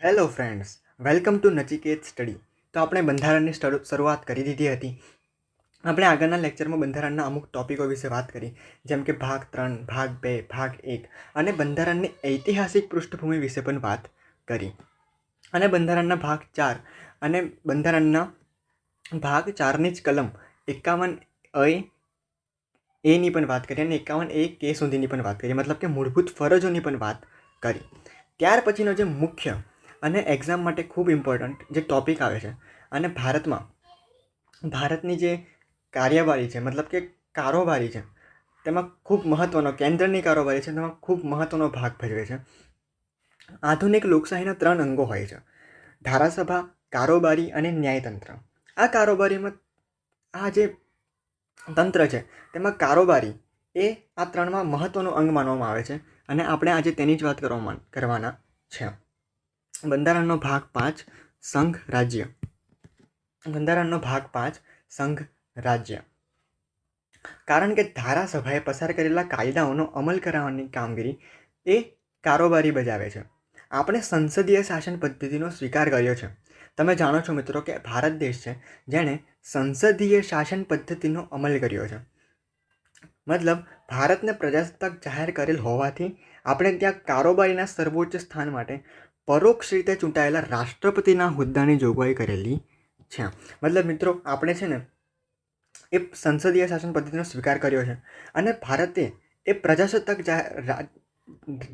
Hello friends, welcome to Nachiket study. તો આપણે બંધારણની શરૂઆત કરી દીધી હતી. આપણે આગળના લેક્ચરમાં બંધારણના અમુક ટોપિકો વિશે વાત કરી, જેમ કે ભાગ 3, ભાગ 2, ભાગ 1 અને બંધારણની ઐતિહાસિક પૃષ્ઠભૂમિ વિશે પણ વાત કરી. અને બંધારણના ભાગ 4 અને બંધારણના ભાગ 4ની જ કલમ 51A એની પણ વાત કરી અને 51A સુધીની પણ વાત કરી, મતલબ કે મૂળભૂત ફરજોની પણ વાત કરી. ત્યાર પછીનો જે મુખ્ય અને એક્ઝામ માટે ખૂબ ઇમ્પોર્ટન્ટ જે ટૉપિક આવે છે, અને ભારતની જે કાર્યવાહી છે, મતલબ કે કારોબારી છે, તેમાં ખૂબ મહત્ત્વનો કેન્દ્રની કારોબારી છે, તેમાં ખૂબ મહત્ત્વનો ભાગ ભજવે છે. આધુનિક લોકશાહીના 3 અંગો હોય છે: ધારાસભા, કારોબારી અને ન્યાયતંત્ર. આ કારોબારીમાં આ જે તંત્ર છે તેમાં કારોબારી એ આ 3માં મહત્ત્વનું અંગ માનવામાં આવે છે, અને આપણે આજે તેની જ વાત કરવાના છે. બંધારણનો ભાગ 5 સંઘ રાજ્ય. બંધારણનો ભાગ 5 સંઘ રાજ્ય. કારણ કે ધારાસભાએ પસાર કરેલા કાયદાઓનો અમલ કરાવવાની કામગીરી એ કારોબારી બજાવે છે. આપણે સંસદીય શાસન પદ્ધતિનો સ્વીકાર કર્યો છે. તમે જાણો છો મિત્રો કે ભારત દેશ છે જેણે સંસદીય શાસન પદ્ધતિનો અમલ કર્યો છે. મતલબ ભારતને પ્રજાસત્તાક જાહેર કરેલ હોવાથી આપણે ત્યાં કારોબારીના સર્વોચ્ચ સ્થાન માટે પરોક્ષ રીતે ચૂંટાયેલા રાષ્ટ્રપતિના હોદ્દાની જોગવાઈ કરેલી છે. મતલબ મિત્રો આપણે છે ને એ સંસદીય શાસન પદ્ધતિનો સ્વીકાર કર્યો છે, અને ભારતે એ પ્રજાસત્તાક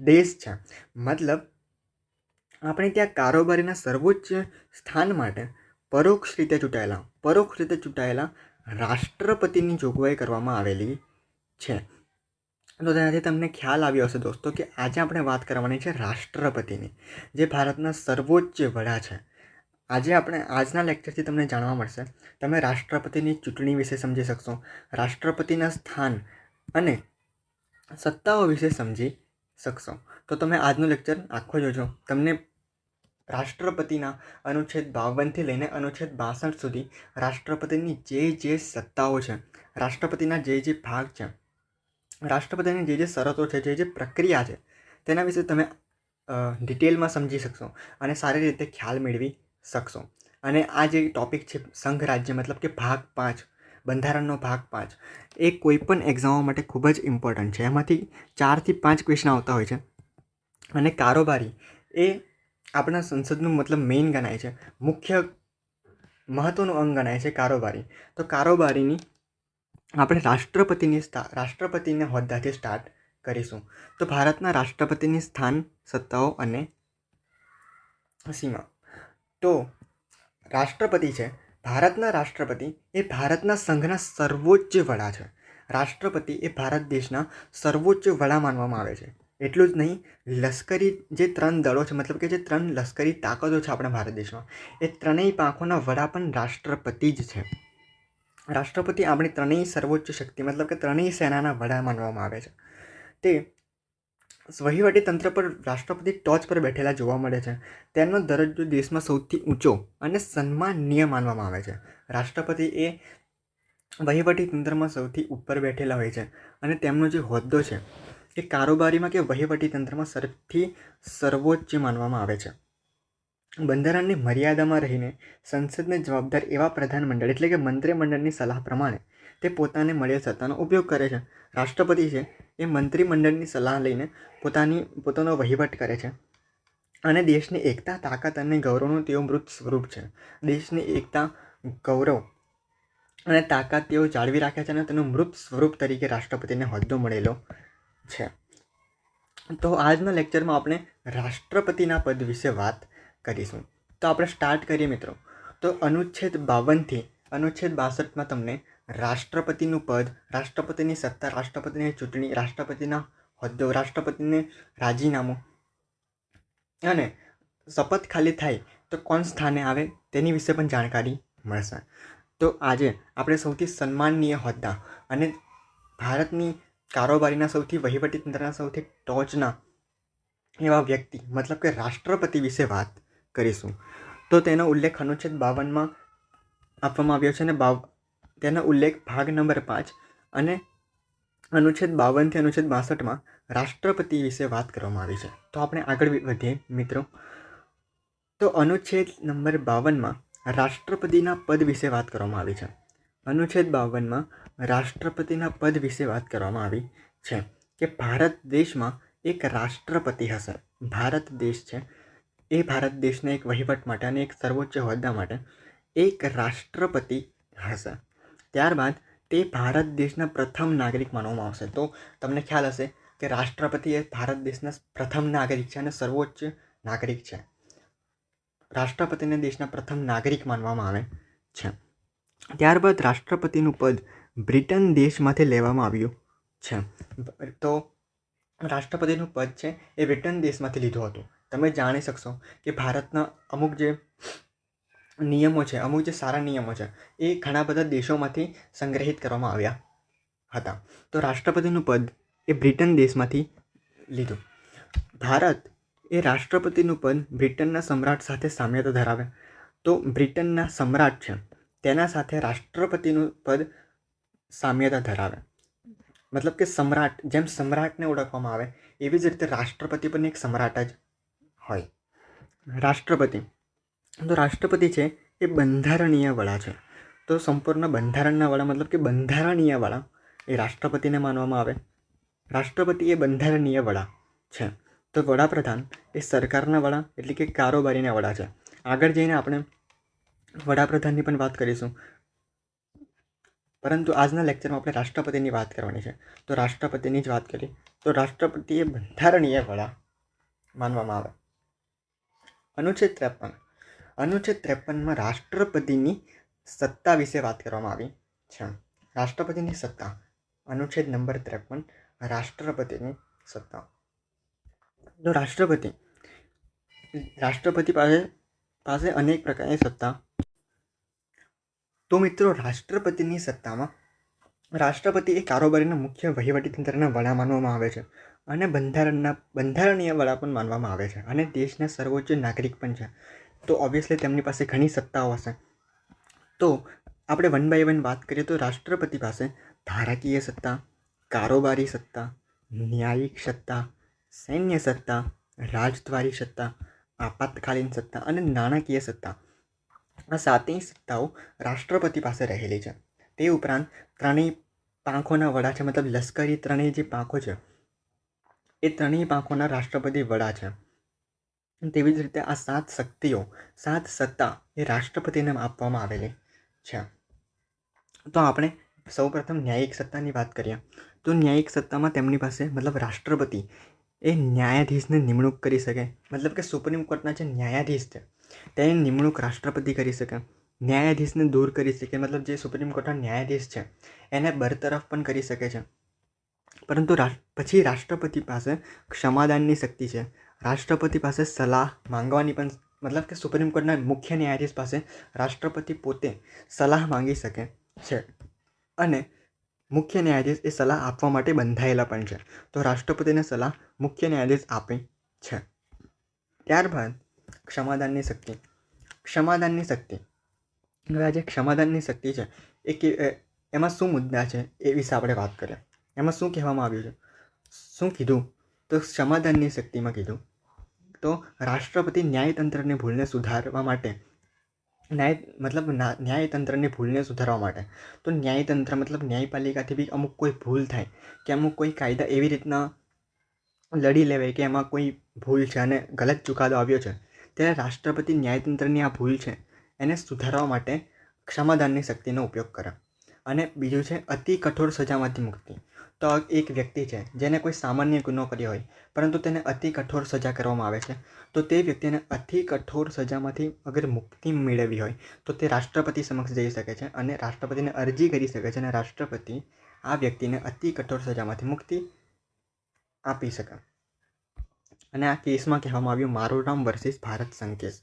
દેશ છે. મતલબ આપણે ત્યાં કારોબારીના સર્વોચ્ચ સ્થાન માટે પરોક્ષ રીતે ચૂંટાયેલા રાષ્ટ્રપતિની જોગવાઈ કરવામાં આવેલી છે. તો તેનાથી તમને ખ્યાલ આવ્યો હશે દોસ્તો કે આજે આપણે વાત કરવાની છે રાષ્ટ્રપતિની, જે ભારતના સર્વોચ્ચ વડા છે. આજના લેક્ચરથી તમને જાણવા મળશે, તમે રાષ્ટ્રપતિની ચૂંટણી વિશે સમજી શકશો, રાષ્ટ્રપતિના સ્થાન અને સત્તાઓ વિશે સમજી શકશો. તો તમે આજનો લેક્ચર આખો જોજો. તમને રાષ્ટ્રપતિના અનુચ્છેદ 52થી લઈને અનુચ્છેદ 62 સુધી રાષ્ટ્રપતિની જે સત્તાઓ છે, રાષ્ટ્રપતિના જે ભાગ છે, રાષ્ટ્રપતિની જે શરતો છે, જે પ્રક્રિયા છે, તેના વિશે તમે ડિટેલમાં સમજી શકશો અને સારી રીતે ખ્યાલ મેળવી શકશો. અને આ જે ટૉપિક છે સંઘ રાજ્ય, મતલબ કે ભાગ 5, બંધારણનો ભાગ 5, એ કોઈ પણ એક્ઝામો માટે ખૂબ જ ઇમ્પોર્ટન્ટ છે. એમાંથી 4 થી 5 ક્વેશ્ચન આવતા હોય છે. અને કારોબારી એ આપણા સંસદનું મતલબ મેઇન ગણાય છે, મુખ્ય મહત્ત્વનું અંગ ગણાય છે કારોબારી. તો કારોબારીની આપણે રાષ્ટ્રપતિના હોદ્દાથી સ્ટાર્ટ કરીશું. તો ભારતના રાષ્ટ્રપતિની સ્થાન, સત્તાઓ અને સીમા. તો રાષ્ટ્રપતિ છે, ભારતના રાષ્ટ્રપતિ એ ભારતના સંઘના સર્વોચ્ચ વડા છે. રાષ્ટ્રપતિ એ ભારત દેશના સર્વોચ્ચ વડા માનવામાં આવે છે. એટલું જ નહીં, લશ્કરી જે 3 દળો છે, મતલબ કે જે 3 લશ્કરી તાકાતો છે આપણા ભારત દેશમાં, એ ત્રણેય પાંખોના વડા પણ રાષ્ટ્રપતિ જ છે. રાષ્ટ્રપતિ આપણી ત્રણેય સર્વોચ્ચ શક્તિ, મતલબ કે ત્રણેય સેનાના વડા માનવામાં આવે છે. તે વહીવટી તંત્ર પર રાષ્ટ્રપતિ ટોચ પર બેઠેલા જોવા મળે છે. તેમનો દરજ્જો દેશમાં સૌથી ઊંચો અને સન્માનનીય માનવામાં આવે છે. રાષ્ટ્રપતિ એ વહીવટી તંત્રમાં સૌથી ઉપર બેઠેલા હોય છે, અને તેમનો જે હોદ્દો છે એ કારોબારીમાં કે વહીવટી તંત્રમાં સર્વોચ્ચ માનવામાં આવે છે. બંધારણની મર્યાદામાં રહીને સંસદને જવાબદાર એવા પ્રધાનમંડળ એટલે કે મંત્રીમંડળની સલાહ પ્રમાણે તે પોતાને મળેલ સત્તાનો ઉપયોગ કરે છે. રાષ્ટ્રપતિ છે એ મંત્રીમંડળની સલાહ લઈને પોતાનો વહીવટ કરે છે, અને દેશની એકતા, તાકાત અને ગૌરવનું તેઓ મૃત સ્વરૂપ છે. દેશની એકતા, ગૌરવ અને તાકાત તેઓ જાળવી રાખે છે, અને તેનું મૃત સ્વરૂપ તરીકે રાષ્ટ્રપતિને હોદ્દો મળેલો છે. તો આજના લેક્ચરમાં આપણે રાષ્ટ્રપતિના પદ વિશે વાત કરીશું. તો આપણે સ્ટાર્ટ કરીએ મિત્રો. તો અનુચ્છેદ 52થી અનુચ્છેદ 62માં તમને રાષ્ટ્રપતિનું પદ, રાષ્ટ્રપતિની સત્તા, રાષ્ટ્રપતિની ચૂંટણી, રાષ્ટ્રપતિના હોદ્દો, રાષ્ટ્રપતિને રાજીનામું અને શપથ ખાલી થાય તો કોણ સ્થાને આવે તેની વિશે પણ જાણકારી મળશે. તો આજે આપણે સૌથી સન્માનનીય હોદ્દા અને ભારતની કારોબારીના સૌથી વહીવટી તંત્રના સૌથી ટોચના એવા વ્યક્તિ, મતલબ કે રાષ્ટ્રપતિ વિશે વાત કરીશું. તો તેનો ઉલ્લેખ અનુચ્છેદ 52માં આપવામાં આવ્યો છે, અને તેનો ઉલ્લેખ ભાગ નંબર 5 અને અનુચ્છેદ 52થી અનુચ્છેદ 62માં રાષ્ટ્રપતિ વિશે વાત કરવામાં આવી છે. તો આપણે આગળ વધીએ મિત્રો. તો અનુચ્છેદ નંબર 52માં રાષ્ટ્રપતિના પદ વિશે વાત કરવામાં આવી છે. અનુચ્છેદ 52માં રાષ્ટ્રપતિના પદ વિશે વાત કરવામાં આવી છે કે ભારત દેશમાં એક રાષ્ટ્રપતિ હશે. ભારત દેશ છે એ ભારત દેશના એક વહીવટ માટે અને એક સર્વોચ્ચ હોદ્દા માટે એક રાષ્ટ્રપતિ હશે. ત્યારબાદ તે ભારત દેશના પ્રથમ નાગરિક માનવામાં આવશે. તો તમને ખ્યાલ હશે કે રાષ્ટ્રપતિ એ ભારત દેશના પ્રથમ નાગરિક છે અને સર્વોચ્ચ નાગરિક છે. રાષ્ટ્રપતિને દેશના પ્રથમ નાગરિક માનવામાં આવે છે. ત્યારબાદ રાષ્ટ્રપતિનું પદ બ્રિટન દેશમાંથી લેવામાં આવ્યું છે. તો રાષ્ટ્રપતિનું પદ છે એ બ્રિટન દેશમાંથી લીધું હતું. તમે જાણી શકશો કે ભારતના અમુક જે નિયમો છે, અમુક જે સારા નિયમો છે એ ઘણા બધા દેશોમાંથી સંગ્રહિત કરવામાં આવ્યા હતા. તો રાષ્ટ્રપતિનું પદ એ બ્રિટન દેશમાંથી લીધું. ભારત એ રાષ્ટ્રપતિનું પદ બ્રિટનના સમ્રાટ સાથે સામ્યતા ધરાવે. તો બ્રિટનના સમ્રાટ છે તેના સાથે રાષ્ટ્રપતિનું પદ સામ્યતા ધરાવે. મતલબ કે સમ્રાટ, જેમ સમ્રાટને ઓળખવામાં આવે એવી જ રીતે રાષ્ટ્રપતિ પણ એક સમ્રાટ જ હોય. રાષ્ટ્રપતિ, તો રાષ્ટ્રપતિ છે એ બંધારણીય વડા છે. તો સંપૂર્ણ બંધારણના વડા મતલબ કે બંધારણીય વડા એ રાષ્ટ્રપતિને માનવામાં આવે. રાષ્ટ્રપતિ એ બંધારણીય વડા છે. તો વડાપ્રધાન એ સરકારના વડા એટલે કે કારોબારીના વડા છે. આગળ જઈને આપણે વડાપ્રધાનની પણ વાત કરીશું, પરંતુ આજના લેક્ચરમાં આપણે રાષ્ટ્રપતિની વાત કરવાની છે. તો રાષ્ટ્રપતિની જ વાત કરીએ તો રાષ્ટ્રપતિ એ બંધારણીય વડા માનવામાં આવે. અનુચ્છેદ 53. અનુચ્છેદ 53માં રાષ્ટ્રપતિની સત્તા વિશે વાત કરવામાં આવી છે. રાષ્ટ્રપતિની સત્તા, અનુચ્છેદ નંબર 53, રાષ્ટ્રપતિની સત્તા. તો રાષ્ટ્રપતિ પાસે અનેક પ્રકારની સત્તા. તો મિત્રો, રાષ્ટ્રપતિની સત્તામાં રાષ્ટ્રપતિ એ કારોબારીના મુખ્ય વહીવટી તંત્રના વડા માનવામાં આવે છે અને બંધારણીય વડા પણ માનવામાં આવે છે અને દેશના સર્વોચ્ચ નાગરિક પણ છે. તો ઓબ્વિયસલી તેમની પાસે ઘણી સત્તાઓ હશે. તો આપણે વન બાય વન વાત કરીએ તો રાષ્ટ્રપતિ પાસે ધારાકીય સત્તા, કારોબારી સત્તા, ન્યાયિક સત્તા, સૈન્ય સત્તા, રાજદ્વારી સત્તા, આપાતકાલીન સત્તા અને નાણાકીય સત્તા, આ સાતેય સત્તાઓ રાષ્ટ્રપતિ પાસે રહેલી છે. તે ઉપરાંત ત્રણેય પાંખોના વડા છે, મતલબ લશ્કરી ત્રણેય જે પાંખો છે એ ત્રણેય પાંખોના રાષ્ટ્રપતિ વડા છે. તેવી જ રીતે આ સાત સત્તા એ રાષ્ટ્રપતિને આપવામાં આવેલી છે. તો આપણે સૌપ્રથમ ન્યાયિક સત્તાની વાત કરીએ તો ન્યાયિક સત્તામાં તેમની પાસે મતલબ રાષ્ટ્રપતિ એ ન્યાયાધીશને નિમણૂક કરી શકે. મતલબ કે સુપ્રીમ કોર્ટના જે ન્યાયાધીશ છે તેની નિમણૂક રાષ્ટ્રપતિ કરી શકે. ન્યાયાધીશને દૂર કરી શકે, મતલબ જે સુપ્રીમ કોર્ટના ન્યાયાધીશ છે એને બરતરફ પણ કરી શકે છે. પરંતુ પછી રાષ્ટ્રપતિ પાસે ક્ષમાદાનની શક્તિ છે. રાષ્ટ્રપતિ પાસે સલાહ માંગવાની પણ, મતલબ કે સુપ્રીમ કોર્ટના મુખ્ય ન્યાયાધીશ પાસે રાષ્ટ્રપતિ પોતે સલાહ માંગી શકે છે અને મુખ્ય ન્યાયાધીશ એ સલાહ આપવા માટે બંધાયેલા પણ છે. તો રાષ્ટ્રપતિને સલાહ મુખ્ય ન્યાયાધીશ આપે છે. ત્યારબાદ ક્ષમાદાનની શક્તિ. હવે આ જે ક્ષમાદાનની શક્તિ છે એમાં શું મુદ્દા છે એ વિશે આપણે વાત કરીએ. એમાં શું કહેવામાં આવ્યું છે, શું કીધું? તો ક્ષમાદાનની શક્તિમાં કીધું તો રાષ્ટ્રપતિ ન્યાયતંત્રની ભૂલને સુધારવા માટે ન્યાયતંત્રની ભૂલને સુધારવા માટે તો ન્યાયતંત્ર મતલબ ન્યાયપાલિકાથી બી અમુક કોઈ ભૂલ થાય કે અમુક કોઈ કાયદા એવી રીતના લડી લેવાય કે એમાં કોઈ ભૂલ છે અને ગલત ચુકાદો આવ્યો છે, ત્યારે રાષ્ટ્રપતિ ન્યાયતંત્રની આ ભૂલ છે એને સુધારવા માટે ક્ષમાદાનની શક્તિનો ઉપયોગ કરે. અને બીજું છે અતિ કઠોર સજામાંથી મુક્તિ. તો એક વ્યક્તિ છે જેને કોઈ સામાન્ય ગુનો કર્યો હોય પરંતુ તેને અતિ કઠોર સજા કરવામાં આવે છે, તો તે વ્યક્તિને અતિ કઠોર સજામાંથી અગર મુક્તિ મેળવવી હોય તો તે રાષ્ટ્રપતિ સમક્ષ જઈ શકે છે અને રાષ્ટ્રપતિને અરજી કરી શકે છે અને રાષ્ટ્રપતિ આ વ્યક્તિને અતિ કઠોર સજામાંથી મુક્તિ આપી શકે. અને આ કેસમાં કહેવામાં આવ્યું મારુરામ વર્સિસ ભારત સંઘ કેસ.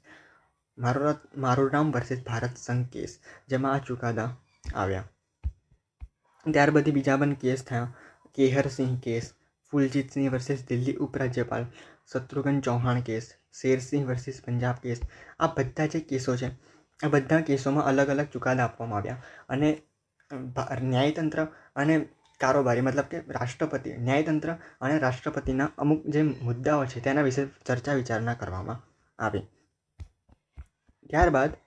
મારુરામ વર્સિસ ભારત સંઘ કેસ, જેમાં આ ચુકાદા આવ્યા. ત્યાર પછી બીજા પણ કેસ થયા. કેહરસિંહ કેસ, ફૂલજીતસિંહ વર્સિસ દિલ્હી ઉપરાજ્યપાલ, Shatrughan Chauhan case, Sher Singh versus Punjab case. આ બધા જે કેસો છે આ બધા કેસોમાં અલગ અલગ ચુકાદા આપવામાં આવ્યા અને ન્યાયતંત્ર અને કારોબારી મતલબ કે ન્યાયતંત્ર અને રાષ્ટ્રપતિના અમુક જે મુદ્દાઓ છે તેના વિશે ચર્ચા વિચારણા કરવામાં આવી. ત્યારબાદ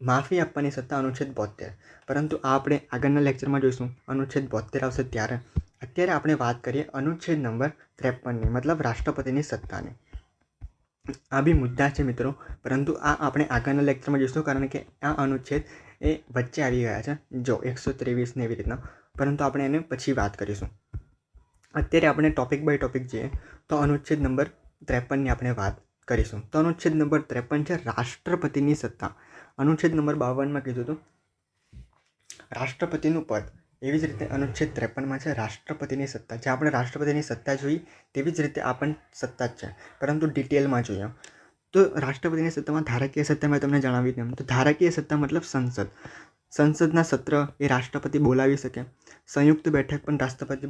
માફી આપવાની સત્તા અનુચ્છેદ 72, પરંતુ આ આપણે આગળના લેક્ચરમાં જોઈશું. અનુચ્છેદ 72 આવશે ત્યારે. અત્યારે આપણે વાત કરીએ અનુચ્છેદ નંબર 53ની, મતલબ રાષ્ટ્રપતિની સત્તાની. આ બી મુદ્દા છે મિત્રો, પરંતુ આ આપણે આગળના લેક્ચરમાં જોઈશું, કારણ કે આ અનુચ્છેદ એ વચ્ચે આવી ગયા છે. જો 123 ને એવી રીતના, પરંતુ આપણે એને પછી વાત કરીશું. અત્યારે આપણે ટોપિક બાય ટોપિક જઈએ તો અનુચ્છેદ નંબર 53ની આપણે વાત કરીશું. તો અનુચ્છેદ નંબર 53 છે રાષ્ટ્રપતિની સત્તા. અનુચ્છેદ નંબર 52માં કીધું હતું રાષ્ટ્રપતિનું પદ. એવી જ રીતે અનુચ્છેદ 53માં છે રાષ્ટ્રપતિની સત્તા. જે આપણે રાષ્ટ્રપતિની સત્તા જોઈ તેવી જ રીતે આ પણ સત્તા જ છે, પરંતુ ડિટેલમાં જોઈએ તો રાષ્ટ્રપતિની સત્તામાં ધારાકીય સત્તા મેં તમને જણાવી તેમ. તો ધારાકીય સત્તા મતલબ સંસદ. સંસદના સત્ર એ રાષ્ટ્રપતિ બોલાવી શકે. સંયુક્ત બેઠક પણ રાષ્ટ્રપતિ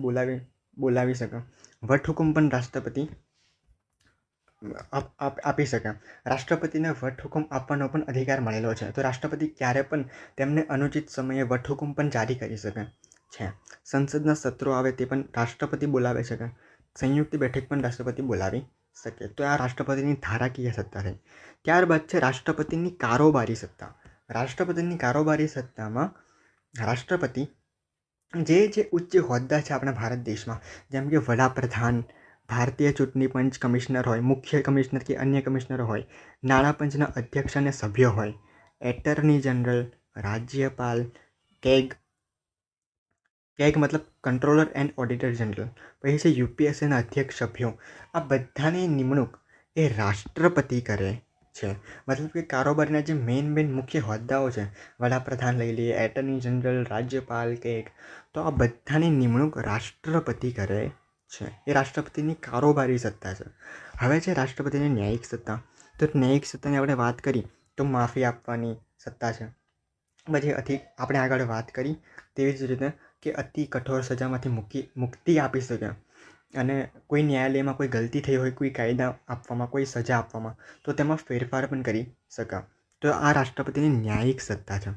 બોલાવી શકે. વટહુકમ પણ રાષ્ટ્રપતિ આપી શકે. રાષ્ટ્રપતિને વટહુકમ આપવાનો પણ અધિકાર મળેલો છે. તો રાષ્ટ્રપતિ ક્યારે પણ તેમને અનુચિત સમયે વટહુકમ પણ જારી કરી શકે છે. સંસદના સત્રો આવે તે પણ રાષ્ટ્રપતિ બોલાવી શકે. સંયુક્ત બેઠક પણ રાષ્ટ્રપતિ બોલાવી શકે. તો આ રાષ્ટ્રપતિની ધારાકીય સત્તા થઈ. ત્યારબાદ છે રાષ્ટ્રપતિની કારોબારી સત્તા. રાષ્ટ્રપતિની કારોબારી સત્તામાં રાષ્ટ્રપતિ જે ઉચ્ચ હોદ્દા છે આપણા ભારત દેશમાં, જેમ કે વડાપ્રધાન, ભારતીય ચૂંટણી પંચ કમિશનર હોય, મુખ્ય કમિશનર કે અન્ય કમિશનર હોય, નાણાં પંચના અધ્યક્ષ અને સભ્ય હોય, એટર્ની જનરલ, રાજ્યપાલ, કેગ મતલબ કંટ્રોલર એન્ડ ઓડિટર જનરલ, પછી છે યુપીએસસીના અધ્યક્ષ સભ્યો, આ બધાની નિમણૂક એ રાષ્ટ્રપતિ કરે છે. મતલબ કે કારોબારીના જે મેઇન મુખ્ય હોદ્દાઓ છે, વડાપ્રધાન લઈ લઈએ, એટર્ની જનરલ, રાજ્યપાલ, કેગ, તો આ બધાની નિમણૂક રાષ્ટ્રપતિ કરે છે. એ રાષ્ટ્રપતિની કારોબારી સત્તા છે. હવે છે રાષ્ટ્રપતિની ન્યાયિક સત્તા. તો ન્યાયિક સત્તાની આપણે વાત કરી તો માફી આપવાની સત્તા છે. પછી આપણે આગળ વાત કરી તેવી જ રીતે કે અતિ કઠોર સજામાંથી મુક્તિ આપી શકે, અને કોઈ ન્યાયાલયમાં કોઈ ગલતી થઈ હોય, કોઈ કાયદા આપવામાં, કોઈ સજા આપવામાં, તો તેમાં ફેરફાર પણ કરી શકે. તો આ રાષ્ટ્રપતિની ન્યાયિક સત્તા છે.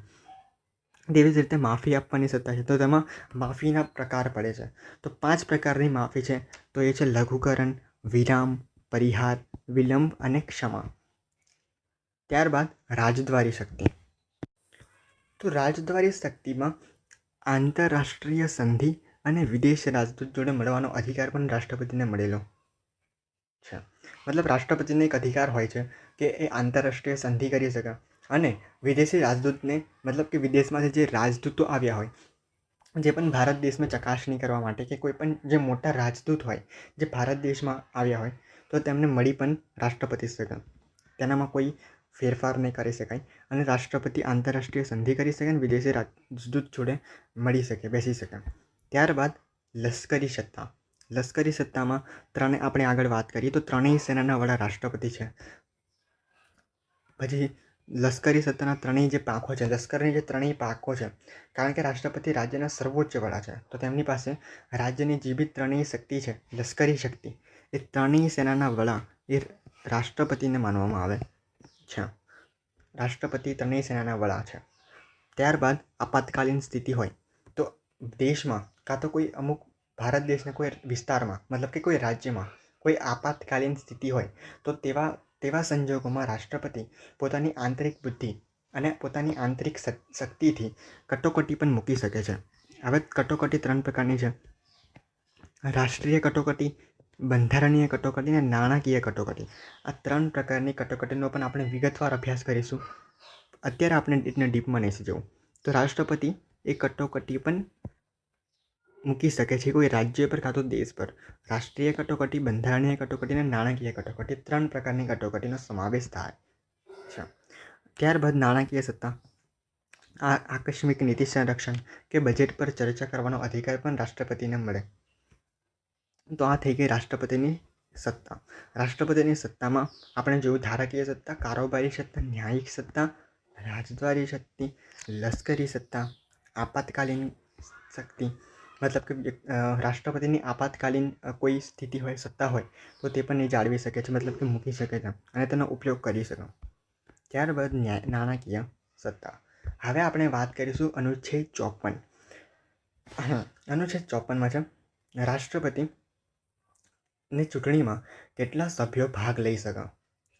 તેવી જ રીતે માફી આપવાની સત્તા છે. તો તેમાં માફીના પ્રકાર પડે છે. તો 5 પ્રકારની માફી છે. તો એ છે લઘુકરણ, વિરામ, પરિહાર, વિલંબ અને ક્ષમા. ત્યારબાદ રાજદ્વારી શક્તિ. તો રાજદ્વારી શક્તિમાં આંતરરાષ્ટ્રીય સંધિ અને વિદેશ રાજદૂત જોડે મળવાનો અધિકાર પણ રાષ્ટ્રપતિને મળેલો છે. મતલબ રાષ્ટ્રપતિને એક અધિકાર હોય છે કે એ આંતરરાષ્ટ્રીય સંધિ કરી શકે, અને વિદેશી રાજદૂતને, મતલબ કે વિદેશમાંથી જે રાજદૂતો આવ્યા હોય, જે પણ ભારત દેશમાં ચકાસણી કરવા માટે, કે કોઈ પણ જે મોટા રાજદૂત હોય જે ભારત દેશમાં આવ્યા હોય, તો તેમને મળી પણ રાષ્ટ્રપતિ શકે. તેનામાં કોઈ ફેરફાર નહીં કરી શકાય, અને રાષ્ટ્રપતિ આંતરરાષ્ટ્રીય સંધિ કરી શકે અને વિદેશી રાજદૂત જોડે મળી શકે, બેસી શકે. ત્યારબાદ લશ્કરી સત્તા. લશ્કરી સત્તામાં આપણે આગળ વાત કરીએ તો ત્રણેય સેનાના વડા રાષ્ટ્રપતિ છે. પછી લશ્કરી સત્તાના ત્રણેય જે પાંખો છે, લશ્કરની જે ત્રણેય પાંખો છે, કારણ કે રાષ્ટ્રપતિ રાજ્યના સર્વોચ્ચ વડા છે, તો તેમની પાસે રાજ્યની જે બી ત્રણેય શક્તિ છે, લશ્કરી શક્તિ, એ ત્રણેય સેનાના વડા એ રાષ્ટ્રપતિને માનવામાં આવે છે. રાષ્ટ્રપતિ ત્રણેય સેનાના વડા છે. ત્યારબાદ આપાતકાલીન સ્થિતિ હોય તો દેશમાં, કાં તો કોઈ અમુક ભારત દેશના કોઈ વિસ્તારમાં, મતલબ કે કોઈ રાજ્યમાં કોઈ આપાતકાલીન સ્થિતિ હોય, તો તેવા સંજોગોમાં રાષ્ટ્રપતિ પોતાની આંતરિક બુદ્ધિ અને પોતાની આંતરિક શક્તિથી કટોકટી પણ મૂકી શકે છે. હવે કટોકટી 3 પ્રકારની છે: રાષ્ટ્રીય કટોકટી, બંધારણીય કટોકટી અને નાણાકીય કટોકટી. આ 3 પ્રકારની કટોકટીનો પણ આપણે વિગતવાર અભ્યાસ કરીશું. અત્યારે આપણે એને ડીપમાં નહીં જવું. તો રાષ્ટ્રપતિ એ કટોકટી પણ મૂકી શકે છે કોઈ રાજ્ય પર કાં તો દેશ પર. રાષ્ટ્રીય કટોકટી, બંધારણીય કટોકટી અને નાણાકીય કટોકટી, 3 પ્રકારની કટોકટીનો સમાવેશ થાય છે. ત્યારબાદ નાણાકીય સત્તા. આકસ્મિક નીતિ સંરક્ષણ કે બજેટ પર ચર્ચા કરવાનો અધિકાર પણ રાષ્ટ્રપતિને મળે. તો આ થઈ ગઈ રાષ્ટ્રપતિની સત્તા. રાષ્ટ્રપતિની સત્તામાં આપણે જોયું ધારાકીય સત્તા, કારોબારી સત્તા, ન્યાયિક સત્તા, રાજદ્વારી શક્તિ, લશ્કરી સત્તા, આપાતકાલીન શક્તિ. મતલબ કે રાષ્ટ્રપતિની આપાતકાલીન કોઈ સ્થિતિ હોય, સત્તા હોય, તો તે પણ એ જાળવી શકે છે, મતલબ કે મૂકી શકે છે અને તેનો ઉપયોગ કરી શકે. ત્યારબાદ નાણાકીય સત્તા. હવે આપણે વાત કરીશું અનુચ્છેદ 54. અનુચ્છેદ 54માં છે રાષ્ટ્રપતિ ની ચૂંટણીમાં કેટલા સભ્યો ભાગ લઈ શકે.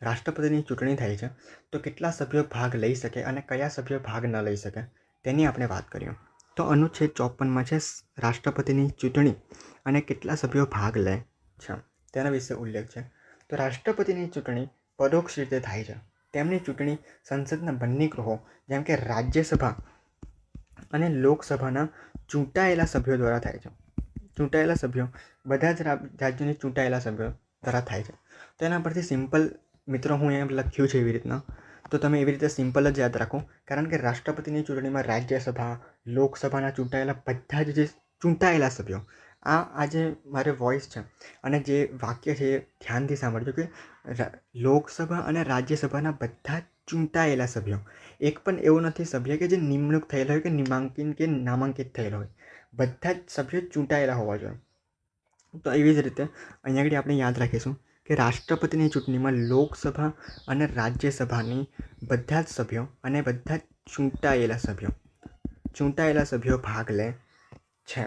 રાષ્ટ્રપતિની ચૂંટણી થાય છે તો કેટલા સભ્યો ભાગ લઈ શકે અને કયા સભ્યો ભાગ ન લઈ શકે તેની આપણે વાત કરીએ. તો અનુચ્છેદ 54માં છે રાષ્ટ્રપતિની ચૂંટણી અને કેટલા સભ્યો ભાગ લે છે તેના વિશે ઉલ્લેખ છે. તો રાષ્ટ્રપતિની ચૂંટણી પરોક્ષ રીતે થાય છે. તેમની ચૂંટણી સંસદના બંને ગૃહો જેમ કે રાજ્યસભા અને લોકસભાના ચૂંટાયેલા સભ્યો દ્વારા થાય છે. ચૂંટાયેલા સભ્યો બધા જ રાજ્યોની ચૂંટાયેલા સભ્યો દ્વારા થાય છે. તો એના પરથી સિમ્પલ મિત્રો હું એમ લખ્યું છે એવી રીતના, તો તમે એવી રીતે સિમ્પલ જ યાદ રાખો. કારણ કે રાષ્ટ્રપતિની ચૂંટણીમાં રાજ્યસભા લોકસભાના ચૂંટાયેલા બધા જ જે ચૂંટાયેલા સભ્યો, આજે મારે વોઇસ છે અને જે વાક્ય છે એ ધ્યાનથી સાંભળજો કે લોકસભા અને રાજ્યસભાના બધા ચૂંટાયેલા સભ્યો, એક પણ એવું નથી સભ્ય કે જે નિમણૂક થયેલો હોય કે નામાંકિત થયેલો હોય, બધા જ સભ્યો ચૂંટાયેલા હોવા જોઈએ. તો એવી જ રીતે અહીંયા આગળ આપણે યાદ રાખીશું કે રાષ્ટ્રપતિની ચૂંટણીમાં લોકસભા અને રાજ્યસભાની બધા જ સભ્યો અને બધા જ ચૂંટાયેલા સભ્યો ભાગ લે છે.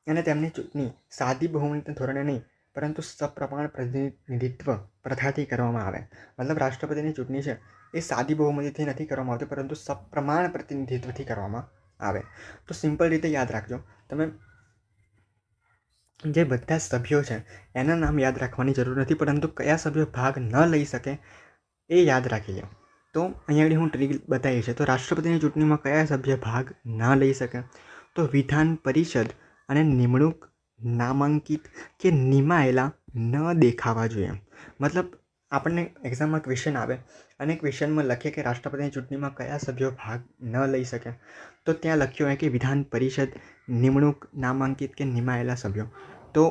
અને તેમની ચૂંટણી સાદી બહુમતીના ધોરણે નહીં પરંતુ સપ્રમાણ પ્રતિનિધિત્વ પ્રથાથી કરવામાં આવે. મતલબ રાષ્ટ્રપતિની ચૂંટણી છે એ સાદી બહુમતીથી નથી કરવામાં આવતી પરંતુ સપ્રમાણ પ્રતિનિધિત્વથી કરવામાં આવે. તો સિમ્પલ રીતે યાદ રાખજો તમે, જે બધા સભ્યો છે એના નામ યાદ રાખવાની જરૂર નથી પરંતુ કયા સભ્યો ભાગ ન લઈ શકે એ યાદ રાખી લો. તો અહીંયા આગળ હું ટ્રીક બતાવી છે. તો રાષ્ટ્રપતિની ચૂંટણીમાં કયા સભ્ય ભાગ ન લઈ શકે? તો વિધાન પરિષદ અને નિમણૂક, નામાંકિત કે નિમાયેલા ન દેખાવા જોઈએ. મતલબ આપણને એક્ઝામમાં ક્વેશ્ચન આવે અને ક્વેશ્ચનમાં લખે કે રાષ્ટ્રપતિની ચૂંટણીમાં કયા સભ્યો ભાગ ન લઈ શકે, તો ત્યાં લખ્યું હોય કે વિધાન પરિષદ, નિમણૂક, નામાંકિત કે નિમાયેલા સભ્યો. તો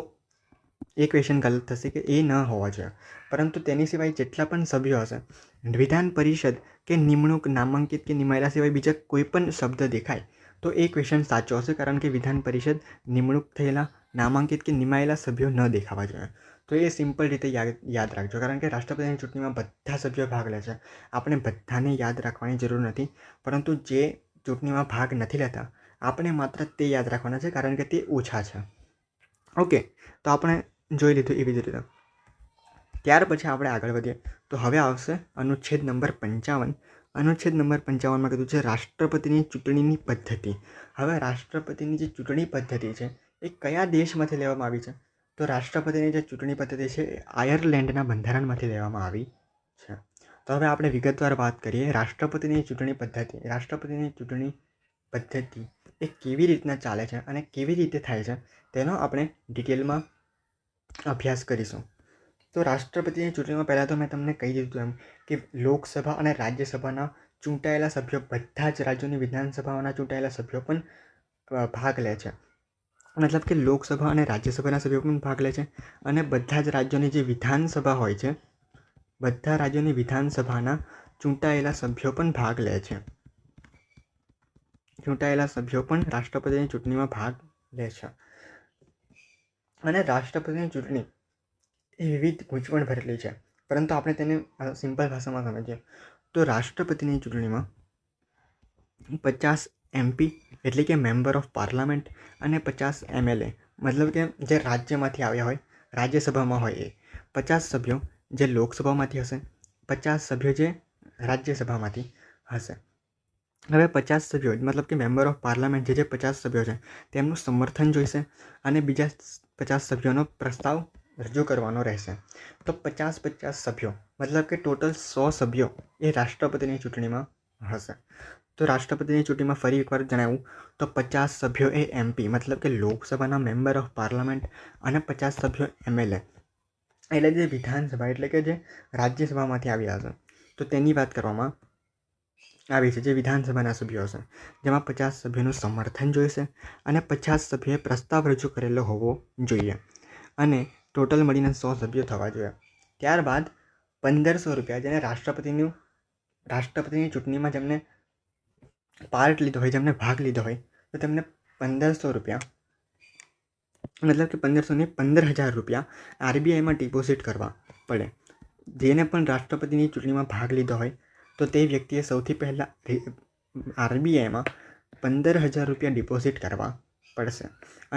એ ક્વેશ્ચન ગલત થશે કે એ ન હોવા જોઈએ. પરંતુ તેની સિવાય જેટલા પણ સભ્યો હશે, વિધાન પરિષદ કે નિમણૂક, નામાંકિત કે નિમાયેલા સિવાય બીજા કોઈ પણ શબ્દ દેખાય તો એ ક્વેશ્ચન સાચો હશે. કારણ કે વિધાન પરિષદ, નિમણૂક થયેલા, નામાંકિત કે નિમાયેલા સભ્યો ન દેખાવા જોઈએ. તો એ સિમ્પલ રીતે યાદ રાખજો. કારણ કે રાષ્ટ્રપતિની ચૂંટણીમાં બધા સભ્યો ભાગ લે છે. આપણે બધાને યાદ રાખવાની જરૂર નથી પરંતુ જે ચૂંટણીમાં ભાગ નથી લેતા આપણે માત્ર તે યાદ રાખવાના છે કારણ કે તે ઓછા છે. ઓકે, તો આપણે જોઈ લીધું એવી જ રીતે. ત્યાર પછી આપણે આગળ વધીએ. તો હવે આવશે અનુચ્છેદ નંબર 55. અનુચ્છેદ નંબર 55માં કીધું છે રાષ્ટ્રપતિની ચૂંટણીની પદ્ધતિ. હવે રાષ્ટ્રપતિની જે ચૂંટણી પદ્ધતિ છે એ કયા દેશમાંથી લેવામાં આવી છે? તો રાષ્ટ્રપતિની જે ચૂંટણી પદ્ધતિ છે એ આયર્લેન્ડના બંધારણમાંથી લેવામાં આવી છે. તો હવે આપણે વિગતવાર વાત કરીએ રાષ્ટ્રપતિની ચૂંટણી પદ્ધતિ. રાષ્ટ્રપતિની ચૂંટણી પદ્ધતિ એ કેવી રીતના ચાલે છે અને કેવી રીતે થાય છે તેનો આપણે ડિટેલમાં અભ્યાસ કરીશું. તો રાષ્ટ્રપતિની ચૂંટણીમાં પહેલાં તો મેં તમને કહી દીધું એમ કે લોકસભા અને રાજ્યસભાના ચૂંટાયેલા સભ્યો, બધા જ રાજ્યોની વિધાનસભાઓના ચૂંટાયેલા સભ્યો પણ ભાગ લે છે. મતલબ કે લોકસભા અને રાજ્યસભાના સભ્યો પણ ભાગ લે છે અને બધા જ રાજ્યોની જે વિધાનસભા હોય છે, બધા રાજ્યોની વિધાનસભાના ચૂંટાયેલા સભ્યો પણ ભાગ લે છે. ચૂંટાયેલા સભ્યો પણ રાષ્ટ્રપતિની ચૂંટણીમાં ભાગ લે છે. અને રાષ્ટ્રપતિની ચૂંટણી એ વિવિધ ગૂંચવણ ભરેલી છે પરંતુ આપણે તેને સિમ્પલ ભાષામાં સમજીએ તો રાષ્ટ્રપતિની ચૂંટણીમાં 50 MP એટલે કે મેમ્બર ઓફ પાર્લામેન્ટ અને 50 MLA, મતલબ કે જે રાજ્યમાંથી આવ્યા હોય, રાજ્યસભામાં હોય એ 50 સભ્યો જે લોકસભામાંથી હશે, 50 સભ્યો જે રાજ્યસભામાંથી હશે. હવે 50 સભ્યો મતલબ કે મેમ્બર ઓફ પાર્લામેન્ટ જે 50 સભ્યો છે તેમનું સમર્થન જોઈશે અને બીજા 50 સભ્યોનો પ્રસ્તાવ રજૂ કરવાનો રહેશે. તો 50 સભ્યો મતલબ કે ટોટલ 100 સભ્યો એ રાષ્ટ્રપતિની ચૂંટણીમાં હશે. તો રાષ્ટ્રપતિની ચૂંટણીમાં ફરી એકવાર જણાવું તો 50 સભ્યો એ MP મતલબ કે લોકસભાના મેમ્બર ઓફ પાર્લામેન્ટ અને 50 સભ્યો MLA એટલે જે વિધાનસભા એટલે કે જે રાજ્યસભામાંથી આવ્યા હશે તો તેની વાત કરવામાં આવી છે. જે વિધાનસભાના સભ્યો હશે જેમાં 50 સભ્યોનું સમર્થન જોઈશે અને 50 સભ્યોએ પ્રસ્તાવ રજૂ કરેલો હોવો જોઈએ અને ટોટલ મળીને 100 સભ્યો થવા જોઈએ. ત્યારબાદ 1500 રૂપિયા જેને રાષ્ટ્રપતિની ચૂંટણીમાં જેમને પાર્ટ લીધો હોય, જેમને ભાગ લીધો હોય તો તેમને 1500 રૂપિયા મતલબ કે 1500 ને 15000 રૂપિયા RBIમાં ડિપોઝિટ કરવા પડે. જેને પણ રાષ્ટ્રપતિની ચૂંટણીમાં ભાગ લીધો હોય તો તે વ્યક્તિએ સૌથી પહેલાં RBIમાં 15000 રૂપિયા ડિપોઝિટ કરવા પડશે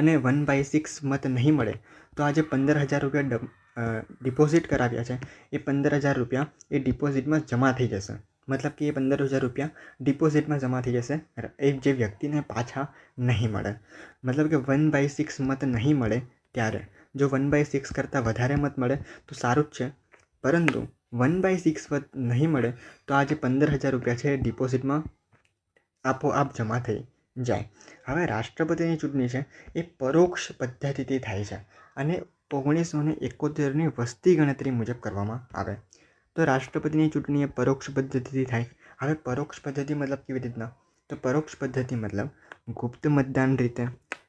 અને 1/6 મત નહીં મળે તો આજે 15000 રૂપિયા ડિપોઝિટ કરાવ્યા છે એ 15,000 રૂપિયા એ ડિપોઝિટમાં જમા થઈ જશે. મતલબ કે એ 15,000 રૂપિયા ડિપોઝિટમાં જમા થઈ જશે, એ જે વ્યક્તિને પાછા નહીં મળે. મતલબ કે 1/6 મત નહીં મળે ત્યારે. જો 1/6 કરતાં વધારે મત મળે તો સારું જ છે, પરંતુ 1/6 મત નહીં મળે તો આ જે 15,000 રૂપિયા છે એ ડિપોઝિટમાં આપોઆપ જમા થઈ જાય. હવે રાષ્ટ્રપતિની ચૂંટણી છે એ પરોક્ષ પદ્ધતિથી થાય છે અને 1971ની વસ્તી ગણતરી મુજબ કરવામાં આવે. તો રાષ્ટ્રપતિની ચૂંટણી એ પરોક્ષ પદ્ધતિથી થાય. હવે પરોક્ષ પદ્ધતિ મતલબ કેવી રીતના? તો પરોક્ષ પદ્ધતિ મતલબ ગુપ્ત મતદાન રીતે,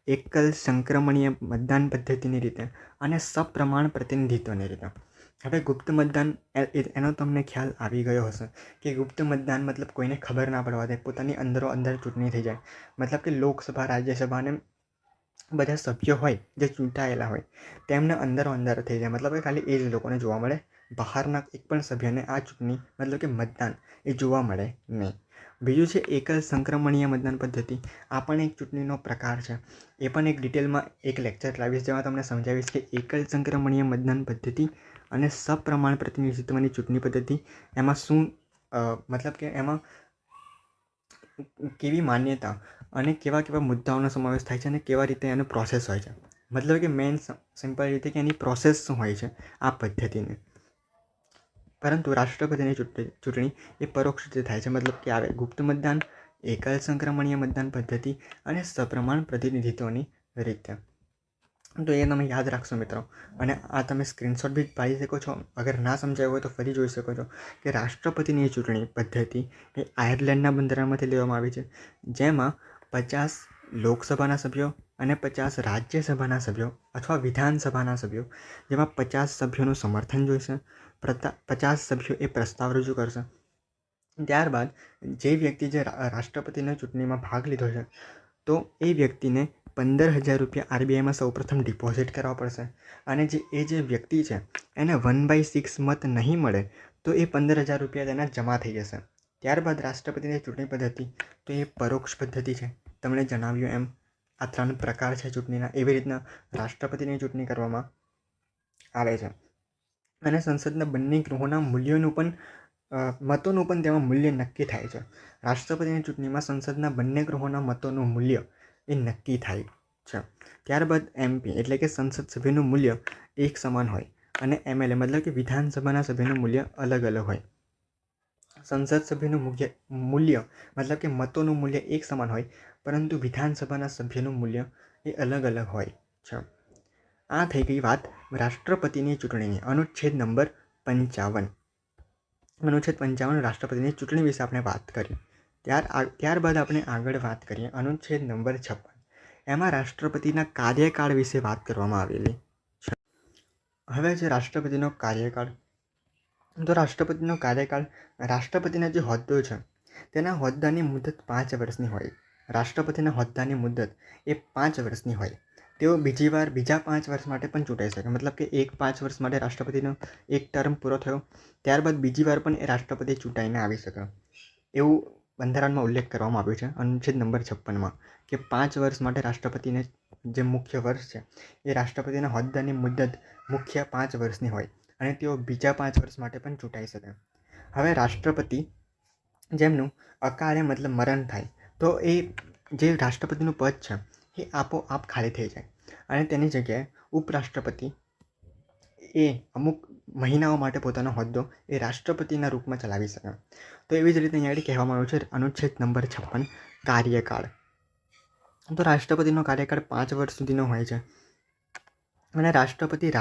એકલ સંક્રમણીય મતદાન પદ્ધતિની રીતે અને સપ્રમાણ પ્રતિનિધિત્વની રીતે. હવે ગુપ્ત મતદાન એનો તમને ખ્યાલ આવી ગયો હશે કે ગુપ્ત મતદાન મતલબ કોઈને ખબર ના પડવા દે, પોતાની અંદરો અંદર ચૂંટણી થઈ જાય. મતલબ કે લોકસભા, રાજ્યસભા અને બધા સભ્યો હોય જે ચૂંટાયેલા હોય તેમને અંદરો અંદર થઈ જાય. મતલબ કે ખાલી એ જ લોકોને જોવા મળે, બહારના એક પણ સભ્યને આ ચૂંટણી મતલબ કે મતદાન એ જોવા મળે નહીં. બીજું છે એકલ સંક્રમણીય મતદાન પદ્ધતિ. આ પણ એક ચૂંટણીનો પ્રકાર છે. એ પણ એક ડિટેલમાં એક લેક્ચર લાવીશ જેમાં તમને સમજાવીશ કે એકલ સંક્રમણીય મતદાન પદ્ધતિ અને સપ્રમાણ પ્રતિનિધિત્વની ચૂંટણી પદ્ધતિ એમાં શું મતલબ કે એમાં કેવી માન્યતા અને કેવા કેવા મુદ્દાઓનો સમાવેશ થાય છે અને કેવા રીતે એનો પ્રોસેસ હોય છે. મતલબ કે મેઇન સિમ્પલ રીતે કે એની પ્રોસેસ શું હોય છે આ પદ્ધતિની. પરંતુ રાષ્ટ્રપતિની ચૂંટણી એ પરોક્ષ રીતે થાય છે. મતલબ કે આવે ગુપ્ત મતદાન, એકલ સંક્રમણીય મતદાન પદ્ધતિ અને સપ્રમાણ પ્રતિનિધિત્વની રીતે. તો એ તમે યાદ રાખશો મિત્રો, અને આ તમે સ્ક્રીનશોટ બી પાડી શકો છો. અગર ના સમજાયું હોય તો ફરી જોઈ શકો છો કે રાષ્ટ્રપતિની ચૂંટણી પદ્ધતિ એ આયર્લેન્ડના બંધારણમાંથી લેવામાં આવી છે, જેમાં 50 લોકસભાના સભ્યો અને 50 રાજ્યસભાના સભ્યો અથવા વિધાનસભાના સભ્યો, જેમાં 50 સભ્યોનું સમર્થન જોઈશે, 50 સભ્યો એ પ્રસ્તાવ રજૂ કરશે. ત્યારબાદ જે વ્યક્તિ જે રાષ્ટ્રપતિની ચૂંટણીમાં ભાગ લીધો છે તો એ વ્યક્તિને 15,000 રૂપિયા RBIમાં સૌપ્રથમ ડિપોઝિટ કરવા પડશે. અને જે વ્યક્તિ છે એને 1/6 મત નહીં મળે તો એ 15,000 રૂપિયા તેના જમા થઈ જશે. ત્યારબાદ રાષ્ટ્રપતિની ચૂંટણી પદ્ધતિ તો એ પરોક્ષ પદ્ધતિ છે. તમને જણાવ્યું એમ આ 3 પ્રકાર છે ચૂંટણીના. એવી રીતના રાષ્ટ્રપતિની ચૂંટણી કરવામાં આવે છે. અને સંસદના બંને ગૃહોના મૂલ્યોનું પણ મતોનું પણ તેમાં મૂલ્ય નક્કી થાય છે. રાષ્ટ્રપતિની ચૂંટણીમાં સંસદના બંને ગૃહોના મતોનું મૂલ્ય એ નક્કી થાય છે. ત્યારબાદ MP એટલે કે સંસદ સભ્યનું મૂલ્ય એક સમાન હોય અને MLA મતલબ કે વિધાનસભાના સભ્યનું મૂલ્ય અલગ અલગ હોય. સંસદ સભ્યનું મૂલ્ય મતલબ કે મતોનું મૂલ્ય એક સમાન હોય, પરંતુ વિધાનસભાના સભ્યનું મૂલ્ય એ અલગ અલગ હોય છે. આ થઈ ગઈ વાત રાષ્ટ્રપતિની ચૂંટણીની. અનુચ્છેદ નંબર 55. અનુચ્છેદ 55 રાષ્ટ્રપતિની ચૂંટણી વિશે આપણે વાત કરી. ત્યારબાદ આપણે આગળ વાત કરીએ અનુચ્છેદ નંબર 56. એમાં રાષ્ટ્રપતિના કાર્યકાળ વિશે વાત કરવામાં આવેલી છે. હવે છે રાષ્ટ્રપતિનો કાર્યકાળ. તો રાષ્ટ્રપતિનો કાર્યકાળ, રાષ્ટ્રપતિના જે હોદ્દો છે તેના હોદ્દાની મુદત 5 વર્ષની હોય. રાષ્ટ્રપતિના હોદ્દાની મુદત એ 5 વર્ષની હોય. તેઓ બીજા 5 વર્ષ માટે પણ ચૂંટાઈ શકે. મતલબ કે 5 વર્ષ માટે રાષ્ટ્રપતિનો એક ટર્મ પૂરો થયો, ત્યારબાદ બીજી વાર પણ એ રાષ્ટ્રપતિ ચૂંટાઈને આવી શકે. એવું બંધારણમાં ઉલ્લેખ કરવામાં આવ્યો છે અનુચ્છેદ નંબર 56માં કે 5 વર્ષ માટે રાષ્ટ્રપતિને જે મુખ્ય વર્ષ છે એ રાષ્ટ્રપતિના હોદ્દાની મુદ્દત મુખ્ય 5 વર્ષની હોય અને તેઓ બીજા 5 વર્ષ માટે પણ ચૂંટાઈ શકે. હવે રાષ્ટ્રપતિ જેમનું અકાળે મતલબ મરણ થાય તો એ જે રાષ્ટ્રપતિનું પદ છે એ આપોઆપ ખાલી થઈ જાય અને તેની જગ્યાએ ઉપરાષ્ટ્રપતિ એ અમુક મહિનાઓ માટે પોતાનો હોદ્દો એ રાષ્ટ્રપતિના રૂપમાં ચલાવી શકે. તો એવી જ રીતે અહીંયા કહેવામાં આવ્યું છે અનુચ્છેદ નંબર 56 કાર્યકાળ. તો રાષ્ટ્રપતિનો કાર્યકાળ 5 વર્ષ સુધીનો હોય છે. અને રાષ્ટ્રપતિ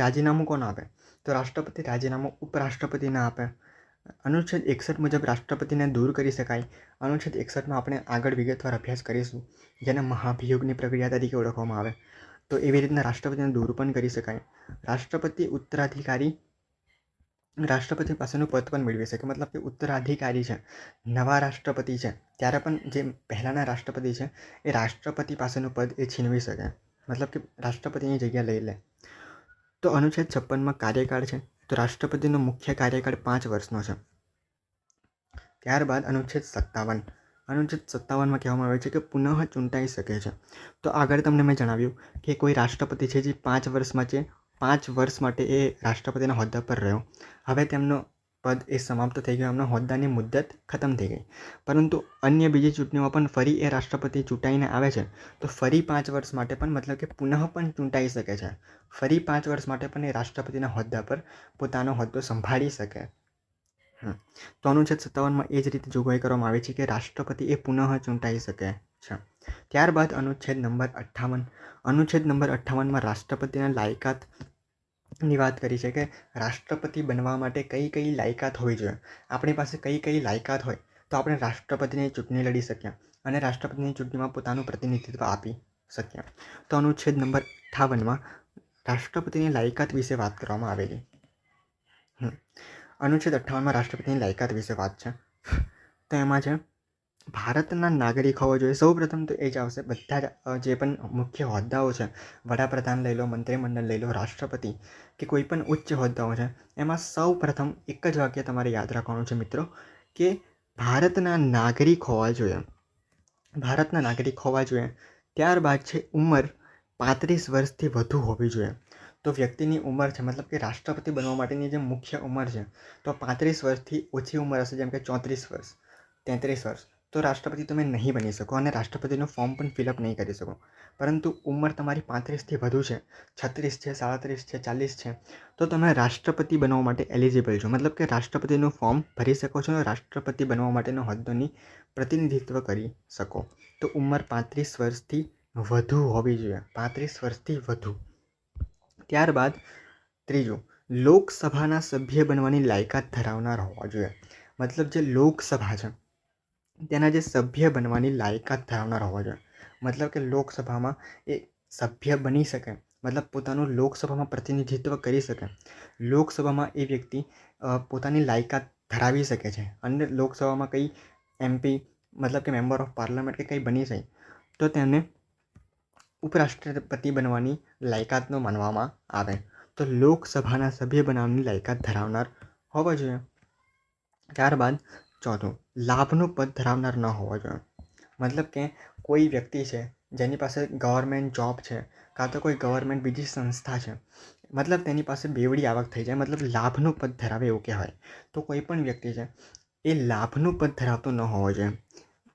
રાજીનામું કોણ આપે? તો રાષ્ટ્રપતિ રાજીનામું ઉપરાષ્ટ્રપતિને આપે. અનુચ્છેદ 61 મુજબ રાષ્ટ્રપતિને દૂર કરી શકાય. અનુચ્છેદ 61માં આપણે આગળ વિગતવાર અભ્યાસ કરીશું, જેને મહાભિયોગની પ્રક્રિયા તરીકે ઓળખવામાં આવે. તો એવી રીતના રાષ્ટ્રપતિને દૂર પણ કરી શકાય. રાષ્ટ્રપતિ ઉત્તરાધિકારી રાષ્ટ્રપતિ પાસેનું પદ પણ મેળવી શકે. મતલબ કે ઉત્તરાધિકારી છે, નવા રાષ્ટ્રપતિ છે ત્યારે પણ જે પહેલાંના રાષ્ટ્રપતિ છે એ રાષ્ટ્રપતિ પાસેનું પદ એ છીનવી શકે. મતલબ કે રાષ્ટ્રપતિની જગ્યા લઈ લે. તો અનુચ્છેદ 56માં કાર્યકાળ છે. તો રાષ્ટ્રપતિનો મુખ્ય કાર્યકાળ 5 વર્ષનો છે. ત્યારબાદ અનુચ્છેદ 57. અનુચ્છેદ 57માં કહેવામાં આવે છે કે પુનઃ ચૂંટાઈ શકે છે. તો આગળ તમને મેં જણાવ્યું કે કોઈ રાષ્ટ્રપતિ છે જે 5 વર્ષમાં છે 5 વર્ષ માટે એ રાષ્ટ્રપતિના હોદ્દા પર રહ્યો. હવે તેમનો પદ એ સમાપ્ત થઈ ગયો, એમના હોદ્દાની મુદ્દત ખતમ થઈ ગઈ. પરંતુ અન્ય બીજી ચૂંટણીઓમાં પણ ફરી એ રાષ્ટ્રપતિ ચૂંટાઈને આવે છે તો ફરી 5 વર્ષ માટે પણ મતલબ કે પુનઃ પણ ચૂંટાઈ શકે છે. ફરી 5 વર્ષ માટે પણ એ રાષ્ટ્રપતિના હોદ્દા પર પોતાનો હોદ્દો સંભાળી શકે. તો અનુચ્છેદ 57માં એ જ રીતે જોગવાઈ કરવામાં આવી છે કે રાષ્ટ્રપતિ એ પુનઃ ચૂંટાઈ શકે છે. ત્યારબાદ અનુચ્છેદ નંબર 58. અનુચ્છેદ નંબર 58માં રાષ્ટ્રપતિના લાયકાતની વાત કરી છે કે રાષ્ટ્રપતિ બનવા માટે કઈ કઈ લાયકાત હોવી જોઈએ. આપણી પાસે કઈ કઈ લાયકાત હોય તો આપણે રાષ્ટ્રપતિની ચૂંટણી લડી શકીએ અને રાષ્ટ્રપતિની ચૂંટણીમાં પોતાનું પ્રતિનિધિત્વ આપી શકીએ. તો અનુચ્છેદ નંબર 58માં રાષ્ટ્રપતિની લાયકાત વિશે વાત કરવામાં આવેલી. અનુચ્છેદ 58માં રાષ્ટ્રપતિની લાયકાત વિશે વાત છે. તો એમાં છે ભારતના નાગરિક હોવો જોઈએ. સૌ પ્રથમ તો એ જ આવશે. બધા જે પણ મુખ્ય હોદ્દાઓ છે, વડાપ્રધાન લઈ લો, મંત્રીમંડળ લઈ લો, રાષ્ટ્રપતિ કે કોઈ પણ ઉચ્ચ હોદ્દાઓ છે, એમાં સૌ પ્રથમ એક જ વાક્ય તમારે યાદ રાખવાનું છે મિત્રો કે ભારતના નાગરિક હોવા જોઈએ. ભારતના નાગરિક હોવા જોઈએ. ત્યારબાદ છે ઉંમર 35 વર્ષથી વધુ હોવી જોઈએ. તો વ્યક્તિની ઉંમર છે મતલબ કે રાષ્ટ્રપતિ બનવા માટેની જે મુખ્ય ઉંમર છે તો 35 વર્ષથી ઓછી ઉંમર હશે, જેમ કે 34 વર્ષ, 33 વર્ષ, તો રાષ્ટ્રપતિ તમે નહીં બની શકો અને રાષ્ટ્રપતિનું ફોર્મ પણ ફિલઅપ નહીં કરી શકો. પરંતુ ઉંમર તમારી 35થી વધુ છે, 36 છે, 37 છે, 40 છે, તો તમે રાષ્ટ્રપતિ બનવા માટે એલિજિબલ છો. મતલબ કે રાષ્ટ્રપતિનું ફોર્મ ભરી શકો છો અને રાષ્ટ્રપતિ બનવા માટેનો હોદ્દાની પ્રતિનિધિત્વ કરી શકો. તો ઉંમર 35 વર્ષથી વધુ હોવી જોઈએ. 35 વર્ષથી વધુ. ત્યારબાદ ત્રીજું, લોકસભાના સભ્ય બનવાની લાયકાત ધરાવનાર હોવા જોઈએ. મતલબ જે લોકસભા છે તેના જે સભ્ય બનવાની લાયકાત ધરાવનાર હોવા જોઈએ. મતલબ કે લોકસભામાં એ સભ્ય બની શકે, મતલબ પોતાનું લોકસભામાં પ્રતિનિધિત્વ કરી શકે. લોકસભામાં એ વ્યક્તિ પોતાની લાયકાત ધરાવી શકે છે અને લોકસભામાં કંઈ MP મતલબ કે મેમ્બર ઓફ પાર્લામેન્ટ કે કંઈ બની જાય તો તેને ઉપરાષ્ટ્રપતિ બનવાની લાયકાતનો માનવામાં આવે. તો લોકસભાના સભ્ય બનાવવાની લાયકાત ધરાવનાર હોવા જોઈએ. ત્યારબાદ ચોથું, લાભનું પદ ધરાવનાર ન હોવા જોઈએ. મતલબ કે કોઈ વ્યક્તિ છે જેની પાસે ગવર્મેન્ટ જોબ છે કાં તો કોઈ ગવર્મેન્ટ બીજી સંસ્થા છે, મતલબ તેની પાસે બેવડી આવક થઈ જાય, મતલબ લાભનું પદ ધરાવે એવું કહેવાય. તો કોઈ પણ વ્યક્તિ છે એ લાભનું પદ ધરાવતો ન હોવો જોઈએ.